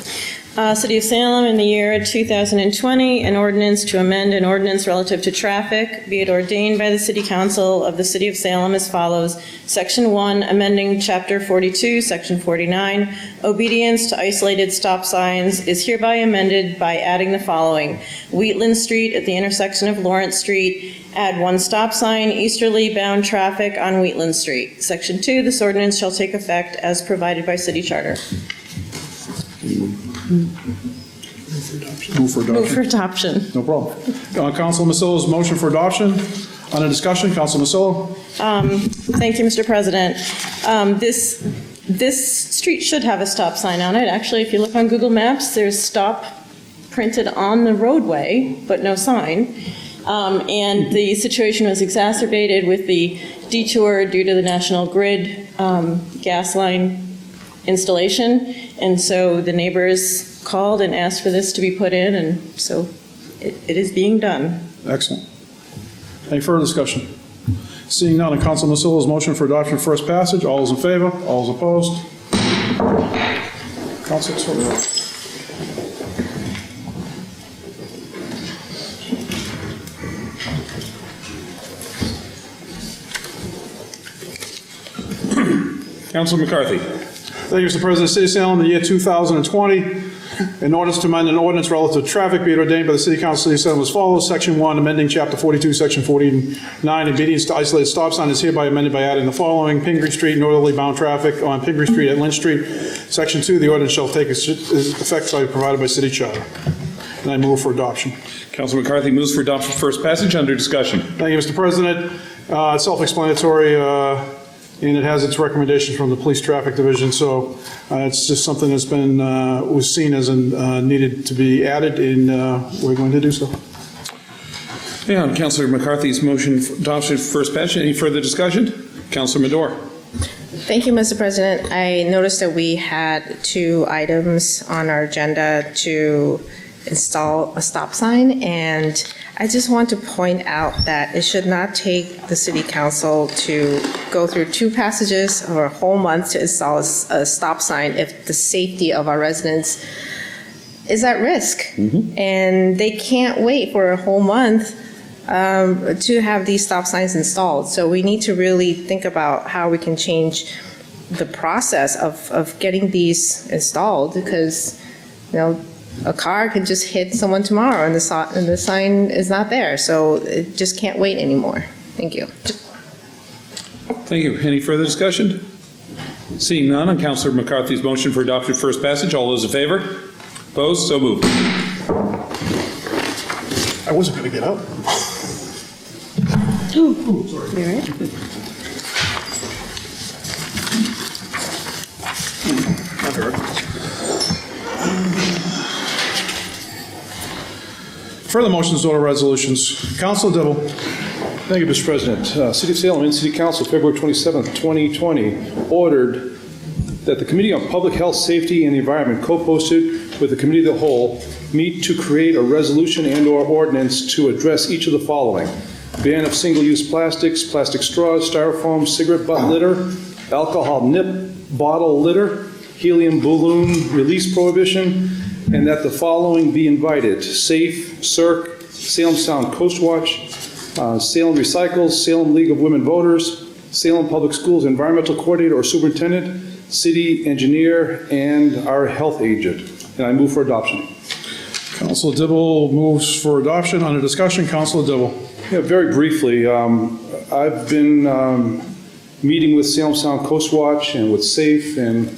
City of Salem, in the year 2020, an ordinance to amend an ordinance relative to traffic, be it ordained by the City Council of the City of Salem as follows. Section 1, amending Chapter 42, Section 49, obedience to isolated stop signs is hereby amended by adding the following. Wheatland Street at the intersection of Lawrence Street, add 1 stop sign, easterly bound traffic on Wheatland Street. Section 2, this ordinance shall take effect as provided by City Charter. Move for adoption. Move for adoption. No problem. Councilor Masillo's motion for adoption. Under discussion, Councilor Masillo. Thank you, Mr. President. This street should have a stop sign on it. Actually, if you look on Google Maps, there's stop printed on the roadway, but no sign. And the situation was exacerbated with the detour due to the National Grid gas line installation. And so the neighbors called and asked for this to be put in, and so it is being done. Excellent. Any further discussion? Seeing none, Councilor Masillo's motion for adoption first passage. All those in favor? All those opposed? Councilor Terrell. Councilor McCarthy. Thank you, Mr. President. City of Salem, in the year 2020, in ordinance to amend an ordinance relative to traffic, be it ordained by the City Council of the City of Salem as follows. Section 1, amending Chapter 42, Section 49, obedience to isolated stop sign is hereby amended by adding the following. Pingree Street, northerly bound traffic on Pingree Street at Lynch Street. Section 2, the ordinance shall take effect provided by City Charter. And I move for adoption. Councilor McCarthy moves for adoption first passage. Under discussion. Thank you, Mr. President. Self-explanatory. and it has its recommendations from the Police Traffic Division, so it's just something that's been, was seen as needed to be added, and we're going to do so. Yeah, on Councilor McCarthy's motion for adoption first passage. Any further discussion? Councilor Madore. Thank you, Mr. President. I noticed that we had 2 items on our agenda to install a stop sign, and I just want to point out that it should not take the City Council to go through 2 passages or a whole month to install a stop sign if the safety of our residents is at risk. And they can't wait for a whole month to have these stop signs installed. So we need to really think about how we can change the process of getting these installed, because, you know, a car could just hit someone tomorrow and the sign is not there. So it just can't wait anymore. Thank you. Thank you. Any further discussion? Seeing none, on Councilor McCarthy's motion for adoption first passage, all those in favor? Opposed? So moved. I wasn't going to get up. Sorry. You right? Further motions, order resolutions. Councilor Dibble. Thank you, Mr. President. City of Salem and City Council, February 27th, 2020, ordered that the Committee on Public Health, Safety, and the Environment, co-posted with the Committee of the Whole, meet to create a resolution and/or ordinance to address each of the following: ban of single-use plastics, plastic straws, styrofoam, cigarette butt litter, alcohol nip bottle litter, helium balloon release prohibition, and that the following be invited: SAFE, CIRC, Salem Sound Coast Watch, Salem Recycles, Salem League of Women Voters, Salem Public Schools Environmental Coordinator or Superintendent, City Engineer, and our Health Agent. And I move for adoption. Councilor Dibble moves for adoption. Under discussion, Councilor Dibble. Yeah, very briefly, I've been meeting with Salem Sound Coast Watch and with SAFE and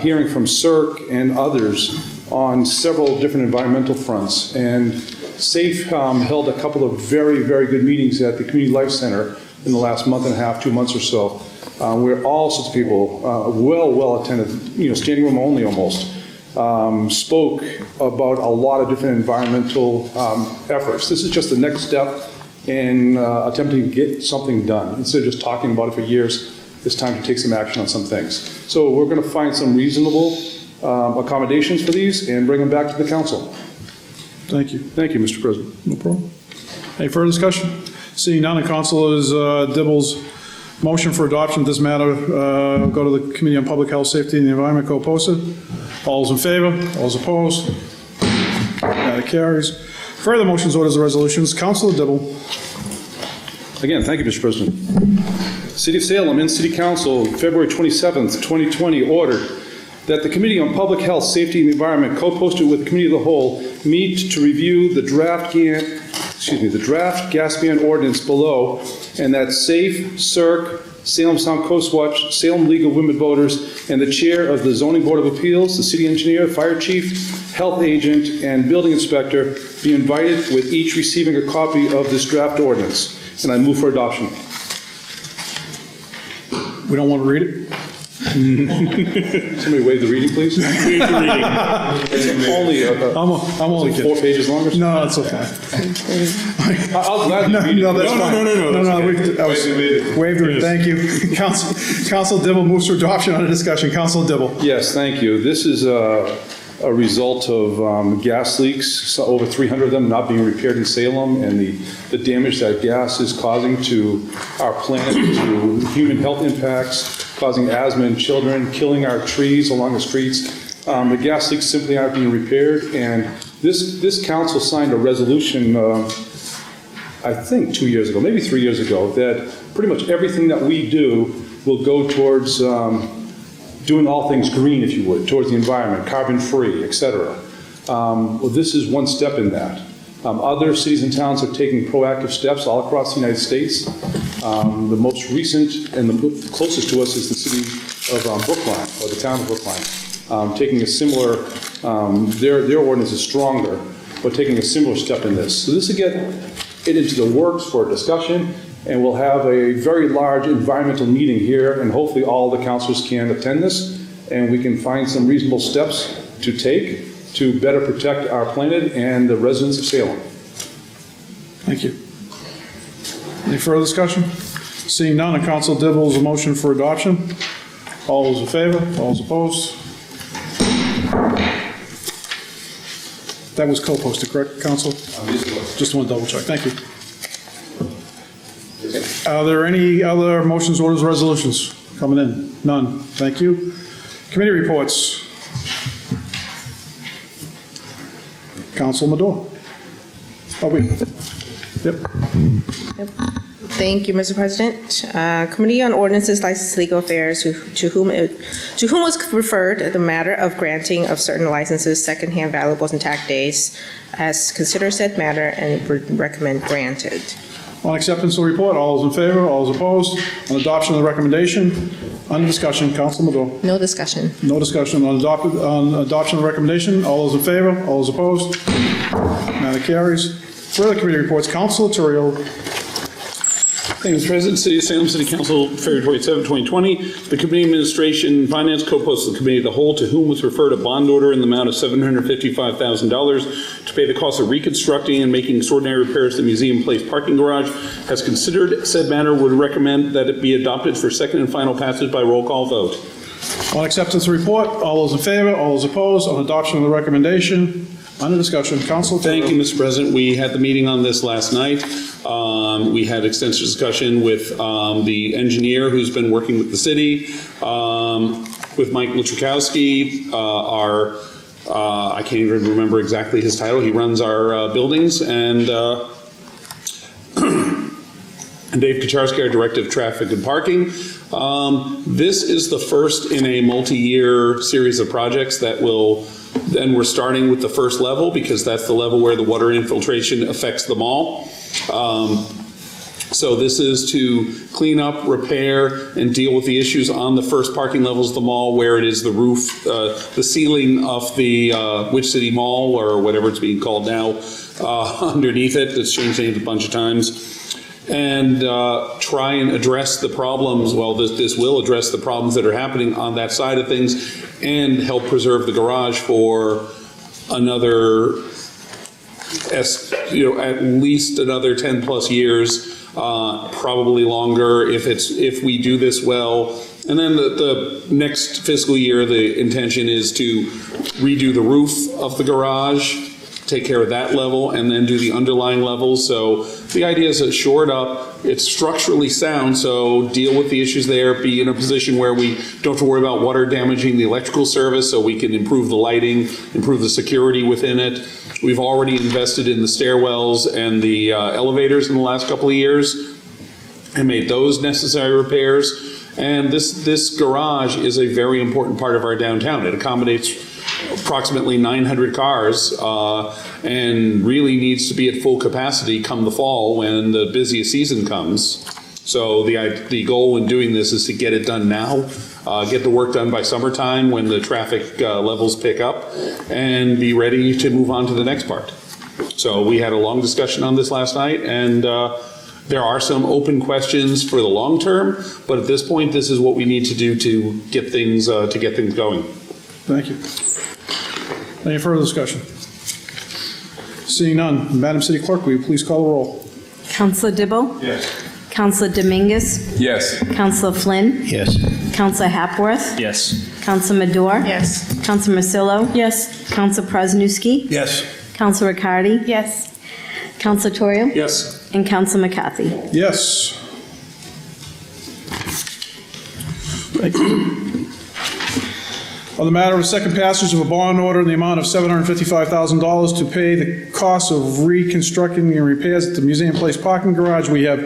hearing from CIRC and others on several different environmental fronts. And SAFE held a couple of very, very good meetings at the Community Life Center in the last month and a half, 2 months or so, where all sorts of people, well attended, standing room only almost, spoke about a lot of different environmental efforts. This is just the next step in attempting to get something done. Instead of just talking about it for years, it's time to take some action on some things. So we're going to find some reasonable accommodations for these and bring them back to the council. Thank you. Thank you, Mr. President. No problem. Any further discussion? Seeing none, Councilor Dibble's motion for adoption of this matter go to the Committee on Public Health, Safety, and the Environment, co-posted. All those in favor? All those opposed? That carries. Further motions, orders, and resolutions. Councilor Dibble. Again, thank you, Mr. President. City of Salem and City Council, February 27th, 2020, ordered that the Committee on Public Health, Safety, and the Environment, co-posted with the Committee of the Whole, meet to review the draft gas ban ordinance below, and that SAFE, CIRC, Salem Sound Coast Watch, Salem League of Women Voters, and the Chair of the Zoning Board of Appeals, the City Engineer, Fire Chief, Health Agent, and Building Inspector be invited, with each receiving a copy of this draft ordinance. And I move for adoption. We don't want to read it? Somebody waive the reading, please. Waive the reading. I'm only kidding. 4 pages longer? No, it's okay. I'll gladly read it. No, that's fine. No. Waive the reading. Thank you. Council Dibble moves for adoption. Under discussion. Council Dibble. Yes, thank you. This is a result of gas leaks, so over 300 of them not being repaired in Salem, and the damage that gas is causing to our planet, to human health impacts, causing asthma in children, killing our trees along the streets. The gas leaks simply aren't being repaired, and this council signed a resolution, I think 2 years ago, maybe 3 years ago, that pretty much everything that we do will go towards doing all things green, if you would, towards the environment, carbon-free, et cetera. Well, this is one step in that. Other cities and towns are taking proactive steps all across the United States. The most recent and the closest to us is the city of Brookline, or the town of Brookline, taking a similar, their ordinance is stronger, but taking a similar step in this. So this, again, it into the works for discussion, and we'll have a very large environmental meeting here, and hopefully all the councilors can attend this, and we can find some reasonable steps to take to better protect our planet and the residents of Salem. Thank you. Any further discussion? Seeing none, on Council Dibble's motion for adoption. All those in favor? All those opposed? That was co-posted, correct, Council? Just want to double check. Thank you. Are there any other motions, orders, resolutions coming in? None. Thank you. Committee reports. Council Madore. Oh, wait. Yep. Thank you, Mr. President. Committee on Ordinances, Licenses, Legal Affairs, to whom was referred the matter of granting of certain licenses, secondhand valuables, and tax days, as consider said matter and would recommend granted. On acceptance of the report, all those in favor, all those opposed? On adoption of the recommendation, under discussion, Council Madore. No discussion. No discussion on adoption of the recommendation, all those in favor, all those opposed? Matter carries. Further committee reports, Council Terrell. Thank you, Mr. President. City of Salem City Council, February 27, 2020. The Committee Administration and Finance co-posted the Committee of the Whole, to whom was referred a bond order in the amount of $755,000 to pay the cost of reconstructing and making extraordinary repairs to the Museum Place parking garage. Has considered said matter, would recommend that it be adopted for second and final passage by roll call vote. On acceptance of the report, all those in favor, all those opposed? On adoption of the recommendation, under discussion, Council Terrell. Thank you, Mr. President. We had the meeting on this last night. We had extensive discussion with the engineer who's been working with the city, with Mike Luchakowski, I can't even remember exactly his title. He runs our buildings, and Dave Kaczarski, our Director of Traffic and Parking. This is the first in a multi-year series of projects that will, and we're starting with the first level because that's the level where the water infiltration affects them all. So this is to clean up, repair, and deal with the issues on the first parking levels of the mall, where it is the roof, the ceiling of the Which City Mall, or whatever it's being called now, underneath it. It's changed names a bunch of times. And try and address the problems. Well, this will address the problems that are happening on that side of things and help preserve the garage for another, at least another 10 plus years, probably longer if we do this well. And then the next fiscal year, the intention is to redo the roof of the garage, take care of that level, and then do the underlying levels. So the idea is to shore it up. It's structurally sound, so deal with the issues there, be in a position where we don't have to worry about water damaging the electrical service, so we can improve the lighting, improve the security within it. We've already invested in the stairwells and the elevators in the last couple of years and made those necessary repairs. And this garage is a very important part of our downtown. It accommodates approximately 900 cars and really needs to be at full capacity come the fall when the busiest season comes. So the goal in doing this is to get it done now, get the work done by summertime when the traffic levels pick up, and be ready to move on to the next part. So we had a long discussion on this last night, and there are some open questions for the long term, but at this point, this is what we need to do to get things going. Thank you. Any further discussion? Seeing none, Madam City Clerk, will you please call the roll? Councilor Dibble? Yes. Councilor Dominguez? Yes. Councilor Flynn? Yes. Councilor Hapworth? Yes. Councilor Madore? Yes. Councilor Marcillo? Yes. Councilor Presnewski? Yes. Councilor Riccardi? Yes. Councilor Torrio? Yes. And Councilor McCarthy. Yes. Thank you. On the matter of second passage of a bond order in the amount of $755,000 to pay the cost of reconstructing and repairs at the Museum Place parking garage, we have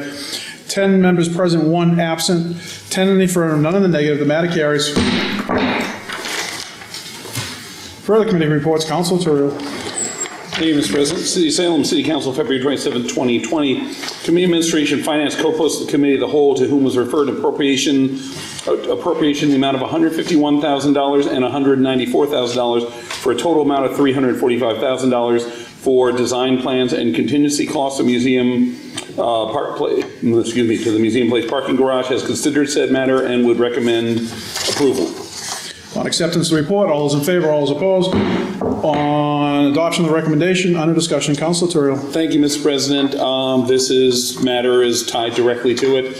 10 members present, 1 absent, 10 in the affirmative, none in the negative. The matter carries. Further committee reports, Council Terrell. Thank you, Mr. President. City of Salem City Council, February 27, 2020. Committee Administration Finance co-posted the Committee of the Whole, to whom was referred appropriation in the amount of $151,000 and $194,000 for a total amount of $345,000 for design plans and contingency costs of museum to the Museum Place parking garage, has considered said matter and would recommend approval. On acceptance of the report, all those in favor, all those opposed. On adoption of the recommendation, under discussion, Councilor Terrell. Thank you, Mr. President. This matter is tied directly to it.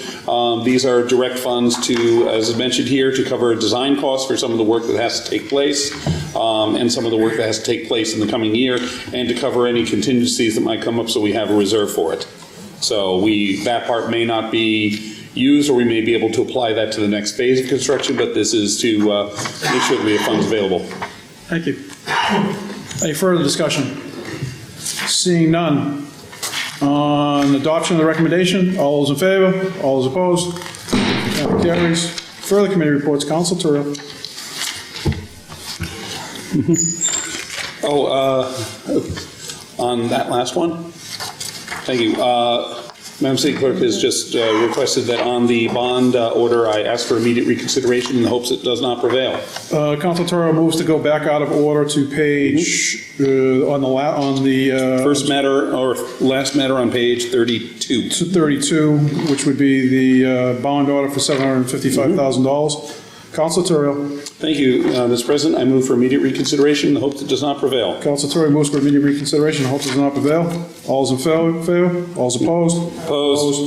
These are direct funds to, as mentioned here, to cover design costs for some of the work that has to take place, and some of the work that has to take place in the coming year, and to cover any contingencies that might come up, so we have a reserve for it. So that part may not be used, or we may be able to apply that to the next phase of construction, but this is to make sure that we have funds available. Thank you. Any further discussion? Seeing none. On adoption of the recommendation, all those in favor, all those opposed, that carries. Further committee reports, Council Terrell. On that last one? Thank you. Madam City Clerk has just requested that on the bond order, I ask for immediate reconsideration in the hopes it does not prevail. Council Toro moves to go back out of order to page, on the first matter, or last matter on page 32. To 32, which would be the bond order for $755,000. Council Toro. Thank you, Mr. President. I move for immediate reconsideration in the hopes it does not prevail. Council Toro moves for immediate reconsideration in the hopes it does not prevail. All those in favor? All those opposed? Opposed.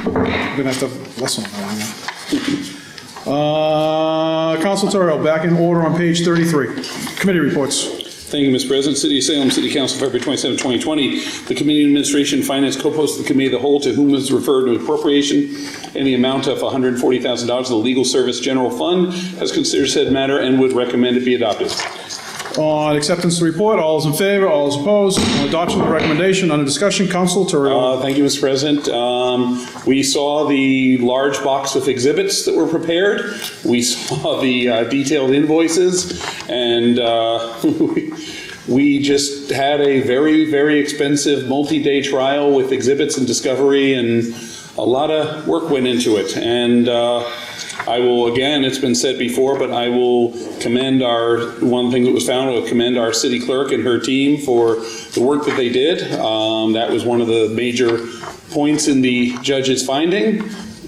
We're going to have to listen on that one. Council Toro, back in order on page 33. Committee reports. Thank you, Mr. President. City of Salem City Council, February 27, 2020. The Committee on Administration and Finance co-posted the Committee of the Whole, to whom is referred to appropriation in the amount of $140,000 of the Legal Service General Fund, has considered said matter and would recommend it be adopted. On acceptance of the report, all those in favor, all those opposed. On adoption of the recommendation, under discussion, Council Toro. Thank you, Mr. President. We saw the large box with exhibits that were prepared. We saw the detailed invoices, and we just had a very, very expensive multi-day trial with exhibits and discovery, and a lot of work went into it. And I will, again, it's been said before, but I will commend one thing that was found, I will commend our city clerk and her team for the work that they did. That was one of the major points in the judge's finding.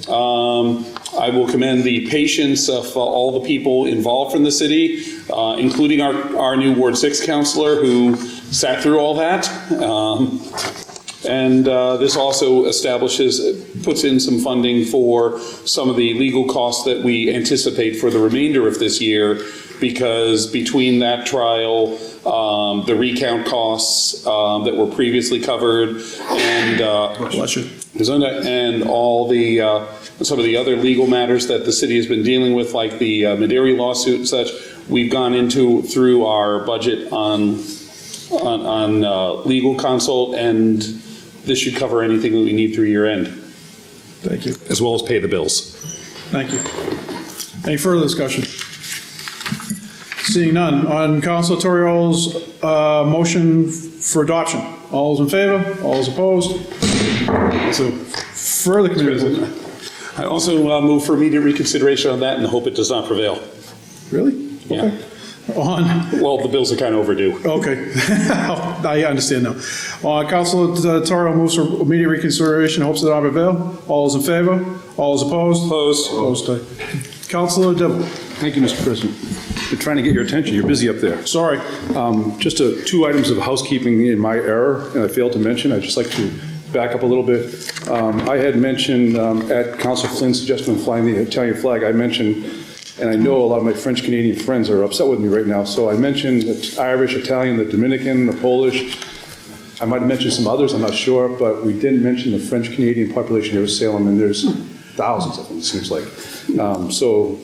I will commend the patience of all the people involved from the city, including our new Ward 6 councilor who sat through all that. And this also puts in some funding for some of the legal costs that we anticipate for the remainder of this year, because between that trial, the recount costs that were previously covered, and all the some of the other legal matters that the city has been dealing with, like the Maderi lawsuit and such, we've gone through our budget on legal consult, and this should cover anything that we need through year end. Thank you. As well as pay the bills. Thank you. Any further discussion? Seeing none. On Council Torio's motion for adoption, all those in favor? All those opposed? So further committee. I also move for immediate reconsideration on that and hope it does not prevail. Really? Yeah. Okay. Well, the bills are kind of overdue. Okay. I understand now. Councilor Toro moves for immediate reconsideration, hopes that I prevail. All those in favor? All those opposed? Opposed. Councilor Dibble. Thank you, Mr. President. Been trying to get your attention. You're busy up there. Sorry. Just two items of housekeeping in my error, and I failed to mention. I'd just like to back up a little bit. I had mentioned at Councilor Flynn's suggestion of flying the Italian flag, I mentioned, and I know a lot of my French-Canadian friends are upset with me right now, so I mentioned the Irish, Italian, the Dominican, the Polish. I might have mentioned some others, I'm not sure, but we didn't mention the French-Canadian population here in Salem, and there's thousands of them, it seems like. So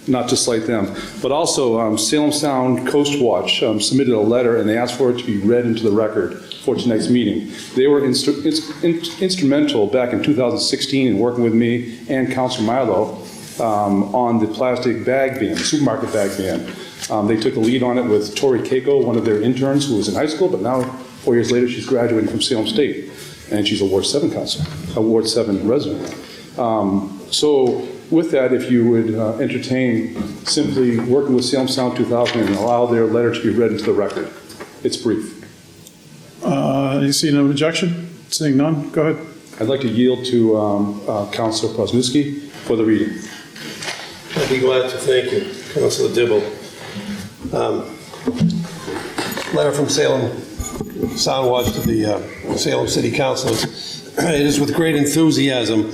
not to slight them. But also, Salem Sound Coast Watch submitted a letter, and they asked for it to be read into the record for tonight's meeting. They were instrumental back in 2016 in working with me and Councilor Milo on the plastic bag ban, supermarket bag ban. They took the lead on it with Tori Keiko, one of their interns who was in high school, but now 4 years later she's graduating from Salem State, and she's a Ward 7 councilor, a Ward 7 resident. So with that, if you would entertain simply working with Salem Sound 2000 and allow their letter to be read into the record. It's brief. You see no objection? Seeing none, go ahead. I'd like to yield to Councilor Kwasniewski for the reading. I'd be glad to. Thank you, Councilor Dibble. Letter from Salem Soundwatch to the Salem City Councilors. It is with great enthusiasm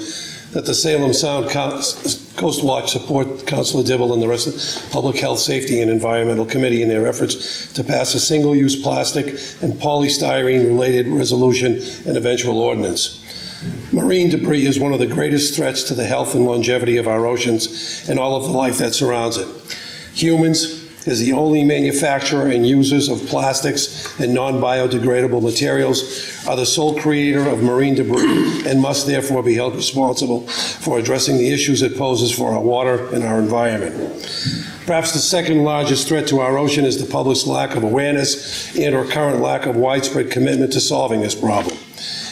that the Salem Sound Coast Watch support Councilor Dibble and the rest of the Public Health, Safety, and Environmental Committee in their efforts to pass a single-use plastic and polystyrene-related resolution and eventual ordinance. Marine debris is one of the greatest threats to the health and longevity of our oceans and all of the life that surrounds it. Humans, as the only manufacturer and users of plastics and non-biodegradable materials, are the sole creator of marine debris and must therefore be held responsible for addressing the issues it poses for our water and our environment. Perhaps the second largest threat to our ocean is the public's lack of awareness and or current lack of widespread commitment to solving this problem.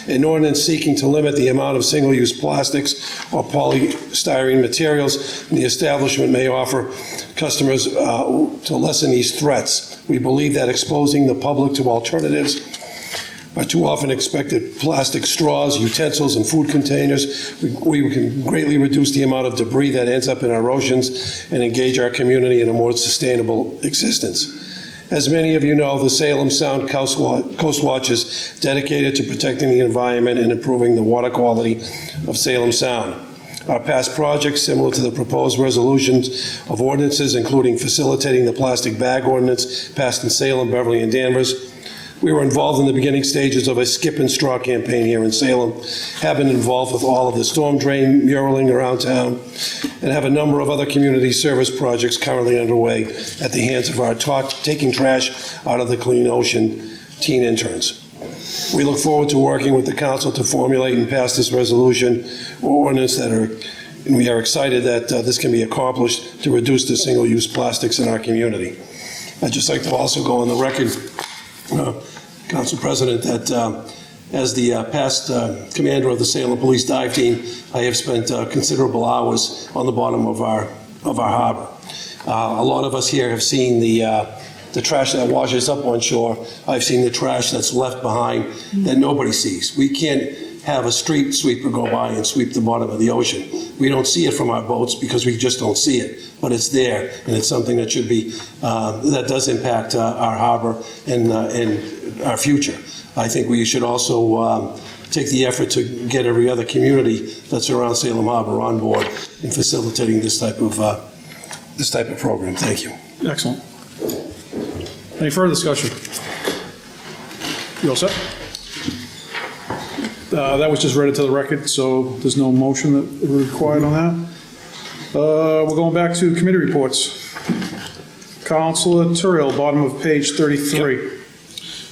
An ordinance seeking to limit the amount of single-use plastics or polystyrene materials the establishment may offer customers to lessen these threats. We believe that exposing the public to alternatives are too often expected plastic straws, utensils, and food containers. We can greatly reduce the amount of debris that ends up in our oceans and engage our community in a more sustainable existence. As many of you know, the Salem Sound Coast Watch is dedicated to protecting the environment and improving the water quality of Salem Sound. Our past projects, similar to the proposed resolutions of ordinances, including facilitating the plastic bag ordinance passed in Salem, Beverly, and Danvers. We were involved in the beginning stages of a skip and straw campaign here in Salem, have been involved with all of the storm drain muraling around town, and have a number of other community service projects currently underway at the hands of our Taking Trash Out of the Clean Ocean teen interns. We look forward to working with the council to formulate and pass this resolution or ordinance and we are excited that this can be accomplished to reduce the single-use plastics in our community. I'd just like to also go on the record, Council President, that as the past commander of the Salem Police Dive Team, I have spent considerable hours on the bottom of our harbor. A lot of us here have seen the trash that washes up on shore. I've seen the trash that's left behind that nobody sees. We can't have a street sweeper go by and sweep the bottom of the ocean. We don't see it from our boats because we just don't see it, but it's there, and it's something that should be, that does impact our harbor and our future. I think we should also take the effort to get every other community that's around Salem Harbor on board in facilitating this type of program. Thank you. Excellent. Any further discussion? You all set? That was just read into the record, so there's no motion that required on that. We're going back to committee reports. Councilor Turiel, bottom of page 33. Yep.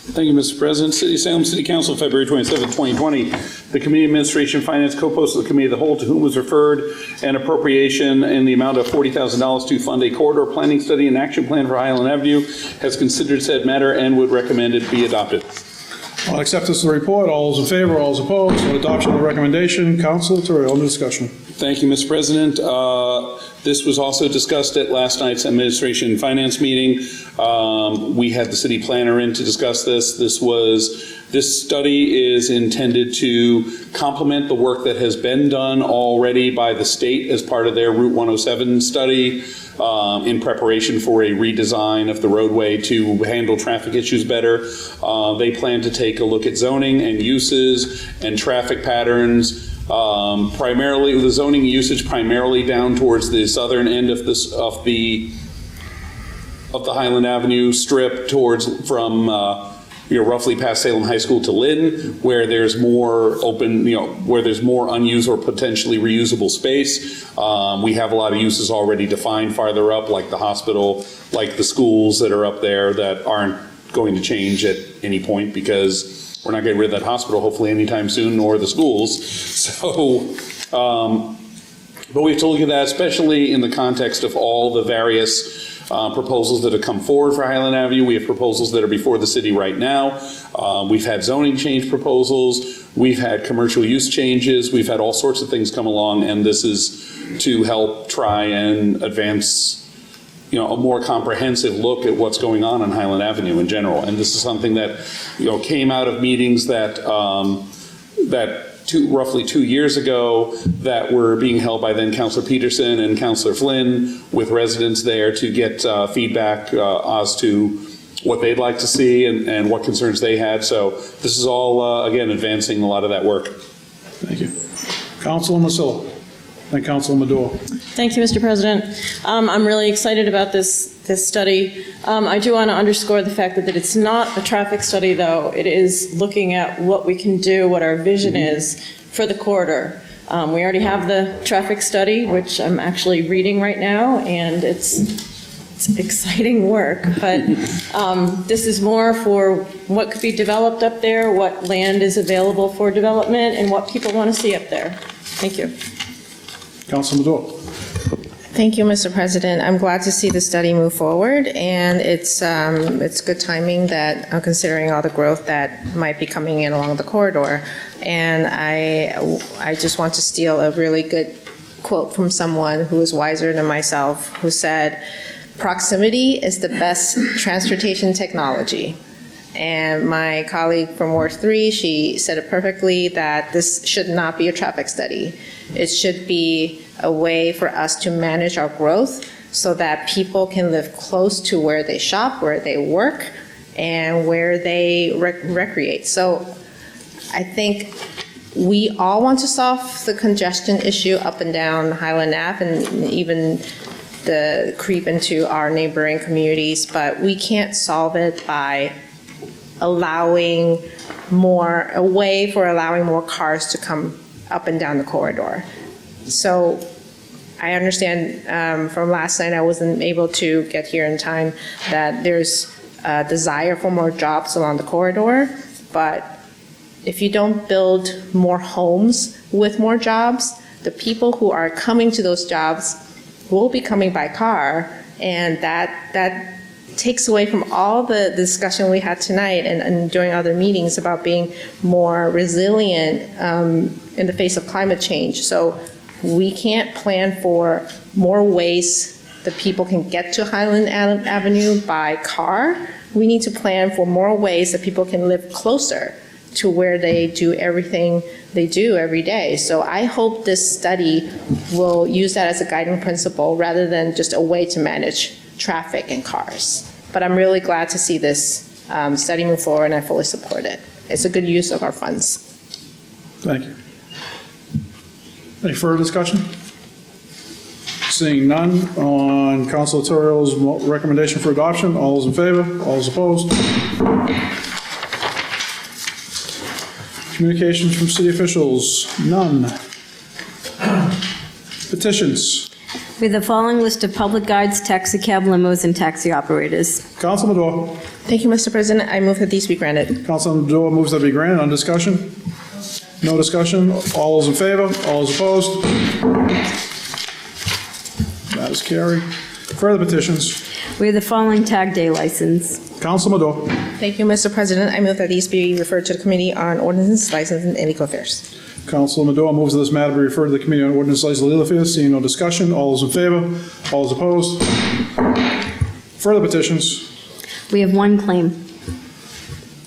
Thank you, Mr. President. Salem City Council, February 27, 2020. The Committee Administration Finance co-posted the Committee of the Whole, to whom was referred an appropriation in the amount of $40,000 to fund a corridor planning study and action plan for Highland Avenue, has considered said matter and would recommend it be adopted. On acceptance of the report, all those in favor, all those opposed, on adoption of the recommendation, Councilor Turiel, under discussion. Thank you, Mr. President. This was also discussed at last night's Administration and Finance meeting. We had the city planner in to discuss this. This study is intended to complement the work that has been done already by the state as part of their Route 107 study in preparation for a redesign of the roadway to handle traffic issues better. They plan to take a look at zoning and uses and traffic patterns. Primarily the zoning usage primarily down towards the southern end of the Highland Avenue strip from roughly past Salem High School to Lynn, where there's more open, where there's more unused or potentially reusable space. We have a lot of uses already defined farther up, like the hospital, like the schools that are up there that aren't going to change at any point because we're not getting rid of that hospital hopefully anytime soon, nor the schools. So, but we have to look at that, especially in the context of all the various proposals that have come forward for Highland Avenue. We have proposals that are before the city right now. We've had zoning change proposals. We've had commercial use changes. We've had all sorts of things come along, and this is to help try and advance a more comprehensive look at what's going on Highland Avenue in general. And this is something that, came out of meetings that, roughly 2 years ago that were being held by then Councilor Peterson and Councilor Flynn with residents there to get feedback as to what they'd like to see and what concerns they had. So this is all, again, advancing a lot of that work. Thank you. Councilor Masillo. And Councilor Madore. Thank you, Mr. President. I'm really excited about this study. I do want to underscore the fact that it's not a traffic study, though. It is looking at what we can do, what our vision is for the corridor. We already have the traffic study, which I'm actually reading right now, and it's exciting work. But this is more for what could be developed up there, what land is available for development, and what people want to see up there. Thank you. Councilor Madore. Thank you, Mr. President. I'm glad to see the study move forward, and it's good timing that considering all the growth that might be coming in along the corridor. And I just want to steal a really good quote from someone who is wiser than myself, who said, "Proximity is the best transportation technology." And my colleague from Ward 3, she said it perfectly, that this should not be a traffic study. It should be a way for us to manage our growth so that people can live close to where they shop, where they work, and where they recreate. So I think we all want to solve the congestion issue up and down Highland Ave and even the creep into our neighboring communities, but we can't solve it by allowing a way for allowing more cars to come up and down the corridor. So I understand from last night I wasn't able to get here in time that there's a desire for more jobs along the corridor, but if you don't build more homes with more jobs, the people who are coming to those jobs will be coming by car, and that takes away from all the discussion we had tonight and during other meetings about being more resilient in the face of climate change. So we can't plan for more ways that people can get to Highland Avenue by car. We need to plan for more ways that people can live closer to where they do everything they do every day. So I hope this study will use that as a guiding principle rather than just a way to manage traffic and cars. But I'm really glad to see this study move forward, and I fully support it. It's a good use of our funds. Thank you. Any further discussion? Seeing none, on Councilor Terrio's recommendation for adoption, all those in favor, all those opposed? Communications from city officials, none. Petitions. We have the following list of public guides, taxi cab limos, and taxi operators. Councilor Madore. Thank you, Mr. President. I move that these be granted. Councilor Madore moves that be granted. On discussion? No discussion. All those in favor? All those opposed? That is carried. Further petitions. We have the following tag day license. Councilor Madore. Thank you, Mr. President. I move that these be referred to the Committee on Ordinances, Licensing, and Legal Affairs. Councilor Madore moves that this matter be referred to the Committee on Ordinance, Licensing, and Legal Affairs. Seeing no discussion, all those in favor? All those opposed? Further petitions. We have one claim.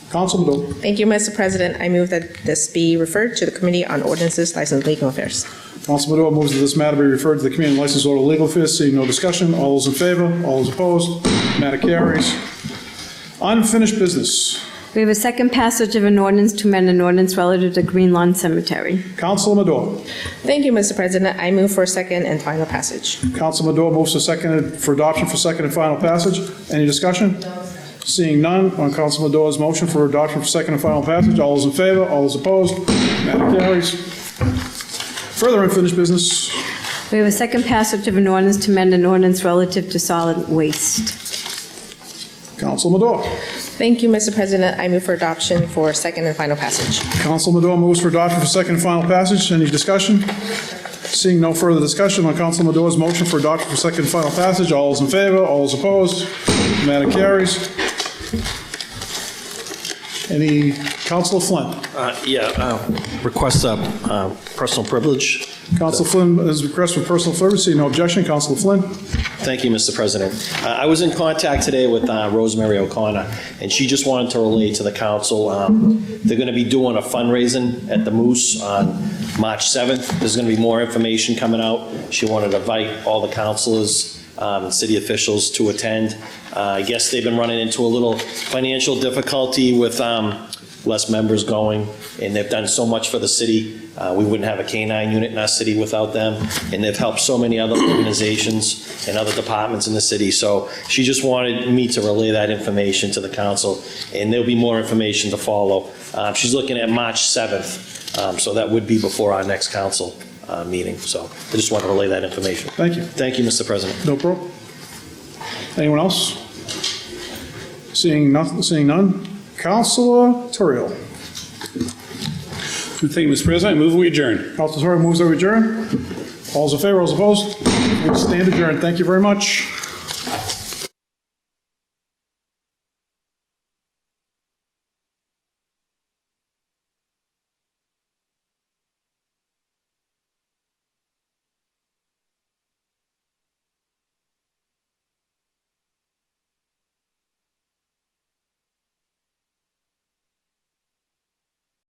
Councilor Madore. Thank you, Mr. President. I move that this be referred to the Committee on Ordinances, Licensing, and Legal Affairs. Councilor Madore moves that this matter be referred to the Committee on License, Order, and Legal Affairs. Seeing no discussion, all those in favor? All those opposed? Matter carries. Unfinished business. We have a second passage of an ordinance to amend an ordinance relative to Green Lawn Cemetery. Councilor Madore. Thank you, Mr. President. I move for second and final passage. Councilor Madore moves for adoption for second and final passage. Any discussion? Seeing none, on Councilor Madore's motion for adoption for second and final passage, all those in favor, all those opposed, matter carries. Further unfinished business. We have a second passage of an ordinance to amend an ordinance relative to solid waste. Councilor Madore. Thank you, Mr. President. I move for adoption for second and final passage. Councilor Madore moves for adoption for second and final passage. Any discussion? Seeing no further discussion on Councilor Madore's motion for adoption for second and final passage, all those in favor, all those opposed, matter carries. Any, Councilor Flynn? Request personal privilege. Councilor Flynn has a request for personal privilege. See no objection. Councilor Flynn? Thank you, Mr. President. I was in contact today with Rosemary O'Connor, and she just wanted to relay to the council, they're going to be doing a fundraising at the Moose on March 7th. There's going to be more information coming out. She wanted to invite all the councilors and city officials to attend. I guess they've been running into a little financial difficulty with less members going, and they've done so much for the city. We wouldn't have a K-9 unit in our city without them, and they've helped so many other organizations and other departments in the city. So she just wanted me to relay that information to the council, and there'll be more information to follow. She's looking at March 7th, so that would be before our next council meeting. So I just want to relay that information. Thank you. Thank you, Mr. President. No problem. Anyone else? Seeing none. Councilor Turiel. Thank you, Mr. President. I move we adjourn. Councilor Turiel moves to adjourn. All's in favor, all's opposed? We stand adjourned. Thank you very much.